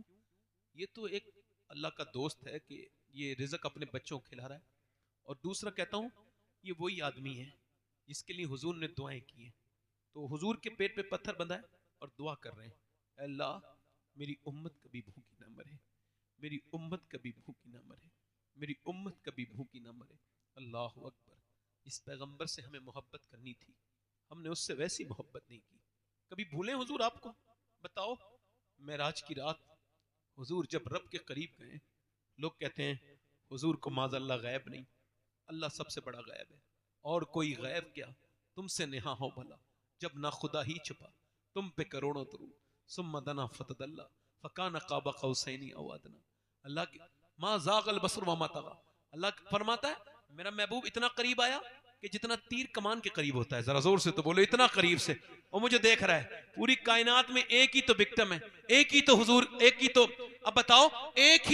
S1: ये तो एक अल्लाह का दोस्त है कि ये रिज़्क अपने बच्चों को खिला रहा है। और दूसरा कहता हूँ ये वही आदमी है जिसके लिए हुजूर ने दुआएं की हैं। तो हुजूर के पेट पे पत्थर बंधा है और दुआ कर रहे हैं, अल्लाह मेरी उम्मत कभी भूखी ना मरे, मेरी उम्मत कभी भूखी ना मरे, मेरी उम्मत कभी भूखी ना मरे। अल्लाह अकबर। इस पैगंबर से हमें मोहब्बत करनी थी, हमने उससे वैसी मोहब्बत नहीं की। कभी भूलें हुजूर आपको? बताओ, मेराज की रात हुजूर जब रब के करीब गए, लोग कहते हैं हुजूर को माज़अल्लाह गैब नहीं, अल्लाह सबसे बड़ा गैब है, और कोई गैब क्या तुमसे नेहा हो भला, जब ना खुदा ही छुपा तुम पे करोड़ों तरू, सुम्मा दना फतदल्ला फकाना काबा कौसैनी औ अदना। अल्लाह की मा ज़ागल बसर व मा तगा। अल्लाह फरमाता है मेरा महबूब इतना करीब आया कि जितना तीर कमान के करीब होता है, जरा जोर से तो बोलो, इतना करीब से, और मुझे देख रहा है। पूरी कायनात में एक ही तो विक्टिम है, एक ही तो हुजूर, एक ही तो, अब बताओ, एक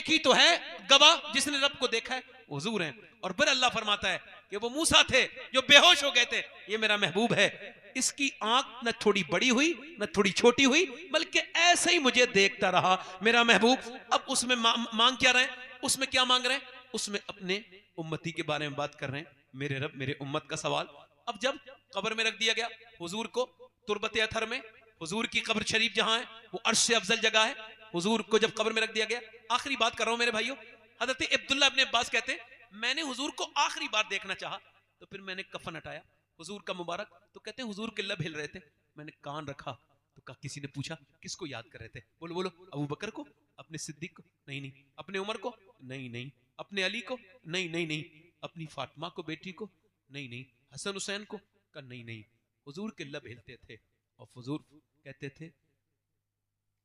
S1: ही तो है गवाह जिसने रब को देखा है, हुजूर हैं। और फिर अल्लाह फरमाता है कि वो मूसा थे जो बेहोश हो गए थे, ये मेरा महबूब है, इसकी आंख न थोड़ी बड़ी हुई न थोड़ी छोटी हुई, बल्कि ऐसे ही मुझे देखता रहा मेरा महबूब। अब उसमें मांग क्या रहे हैं? उसमें क्या मांग रहे हैं? उसमें अपने उम्मती के बारे में बात कर रहे हैं, मेरे रब मेरे उम्मत का सवाल। अब जब कब्र में रख दिया गया हुजूर को, तुरबत अथर में, हुजूर की कब्र शरीफ जहां है वो अर्श से अफजल जगह है, हुजूर को जब कब्र में रख दिया गया, आखिरी बात कर रहा हूं मेरे भाइयों, हजरत अब्दुल्ला इब्ने अब्बास कहते हैं मैंने हुजूर को आखिरी बार देखना चाहा तो फिर मैंने कफन हटाया हुजूर का मुबारक, तो कहते हैं हुजूर के लब हिल रहे थे, मैंने कान रखा तो कहा, किसी ने पूछा किसको याद कर रहे थे? बोलो बोलो, अबू बकर को, अपने सिद्दीक को? नहीं नहीं। अपने उमर को? नहीं नहीं। अपने अली को? नहीं नहीं नहीं। अपनी फातिमा को, बेटी को? नहीं नहीं। हसन हुसैन को? का नहीं नहीं। हुजूर के लब हिलते थे और हुजूर कहते थे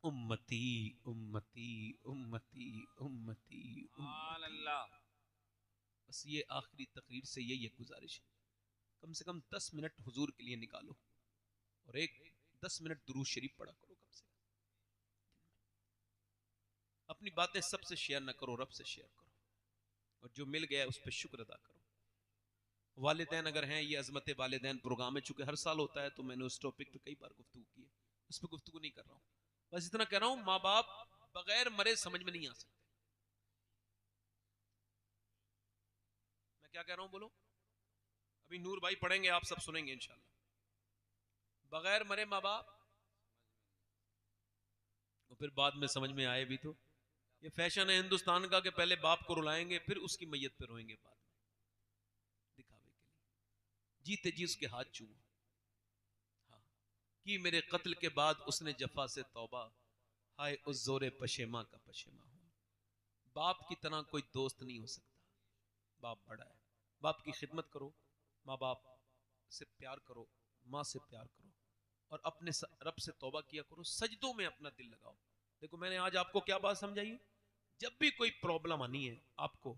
S1: उम्मती उम्मती उम्मती उम्मती
S2: अल्लाह।
S1: बस ये आखिरी तकरीर से यही एक गुजारिश है, कम से कम 10 मिनट हुजूर के लिए निकालो और एक 10 मिनट दुरूद शरीफ पढ़ा करो कम से कम। अपनी बातें सबसे शेयर ना करो, रब से शेयर करो, और जो मिल गया उस पर शुक्र अदा करो। वालिदैन अगर हैं, ये अजमत वालिदैन प्रोग्राम में चूंकि हर साल होता है तो मैंने उस टॉपिक पे कई बार गुफ्तगू की है, उस पर गुफ्तगू नहीं कर रहा हूँ, बस इतना कह रहा हूँ माँ बाप बगैर मरे समझ में नहीं आ सकते। मैं क्या कह रहा हूँ बोलो? अभी नूर भाई पढ़ेंगे, आप सब सुनेंगे इंशाल्लाह। बगैर मरे माँ बाप, तो फिर बाद में समझ में आए भी तो। ये फैशन है हिंदुस्तान का कि पहले बाप को रुलाएंगे फिर उसकी मैयत पे रोएंगे बाद में, दिखावे के लिए। जीते जी उसके हाथ चूमो। हाँ, कि मेरे कत्ल के बाद उसने जफा से तौबा, हाय उस जोरे पशेमा का पशेमा हो। बाप की तरह कोई दोस्त नहीं हो सकता, बाप बड़ा है। बाप की खिदमत करो, माँ बाप से प्यार करो, माँ से प्यार करो, और अपने रब से तौबा किया करो, सजदों में अपना दिल लगाओ। देखो मैंने आज आपको क्या बात समझाई, जब भी कोई प्रॉब्लम आनी है आपको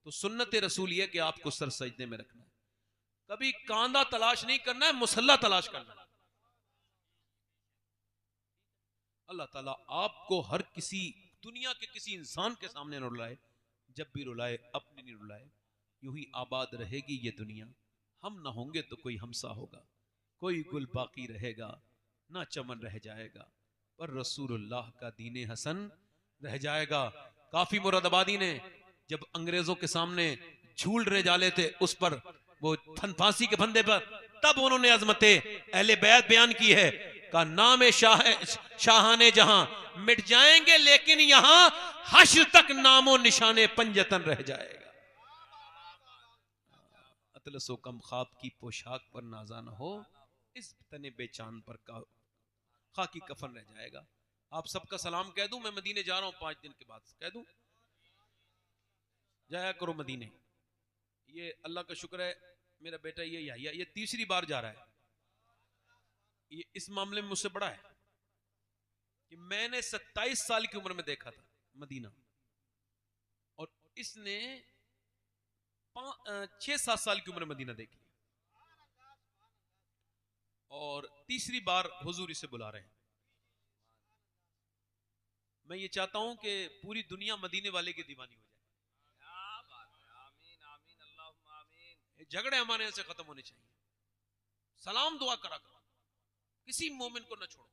S1: तो सुन्नत रसूल ये कि आपको सर सजदे में रखना है, कभी कांदा तलाश नहीं करना है, मुसल्ला तलाश करना है। अल्लाह ताला आपको हर किसी दुनिया के किसी इंसान के सामने न रुलाए, जब भी रुलाए अपने नहीं रुलाए। यूं ही आबाद रहेगी ये दुनिया, हम ना होंगे तो कोई हमसा होगा, कोई गुल बाकी रहेगा ना चमन रह जाएगा, पर रसूलुल्लाह का दीने हसन रह जाएगा। काफी मुरादाबादी ने जब अंग्रेजों के सामने झूलने जाले थे उस पर वो फांसी के फंदे पर, तब उन्होंने अजमते अहले बैत बयान की है का नाम शाहाने जहां मिट जाएंगे, लेकिन यहां हश्र तक नामो निशाने पंजतन रह जाएगा। अतलसो कम ख्वाब की पोशाक पर नाजा न हो, इस तने बेचान पर खाकी कफन रह जाएगा। आप सबका सलाम कह दूं, मैं मदीने जा रहा हूं 5 दिन के बाद, कह दूं जाया करो मदीने। ये अल्लाह का शुक्र है, मेरा बेटा ये तीसरी बार जा रहा है। ये इस मामले में मुझसे बड़ा है कि मैंने 27 साल की उम्र में देखा था मदीना, और इसने 6-7 साल की उम्र में मदीना देखी, और तीसरी बार हुजूर इसे बुला रहे हैं। मैं ये चाहता हूं कि पूरी दुनिया मदीने वाले की दीवानी हो जाए। झगड़े हमारे यहां से खत्म होने चाहिए। सलाम दुआ करा करो, किसी मोमिन को न छोड़ो,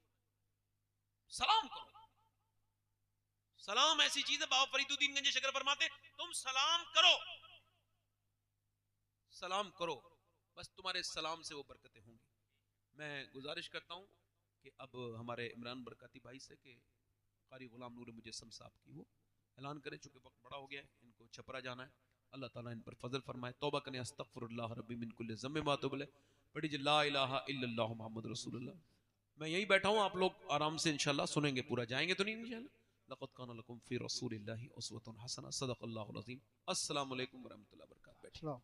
S1: सलाम करो। सलाम ऐसी चीज है, बाबा फरीदुद्दीन गंज शकर फरमाते, तुम सलाम करो, सलाम करो, बस तुम्हारे सलाम से वो बरकतें होंगी। मैं गुजारिश करता हूं कि अब हमारे इमरान बरकती भाई से कि कारी गुलाम नूर मुजस्सम साहब की वो ऐलान करें, चूंकि वक्त बड़ा हो गया है, इनको छपरा जाना है। अल्लाह ताला इन पर फजल फरमाए, तौबा करें, अस्तगफिरुल्लाह रब्बी मिन कुल्लि ज़म्बिन व अतूबु इलैह, पढ़ी जी ला इलाहा इल्लल्लाहु मुहम्मदुर रसूलुल्लाह। मैं यहीं बैठा हूं, आप लोग आराम से इंशाल्लाह सुनेंगे, पूरा जाएंगे तो नहीं इंशाल्लाह। लक़द काना लकुम फ़ी रसूलिल्लाहि उस्वतुन हसना, सदक़ल्लाहुल अज़ीम। अस्सलामु अलैकुम व रहमतुल्लाहि व बरकातुहू।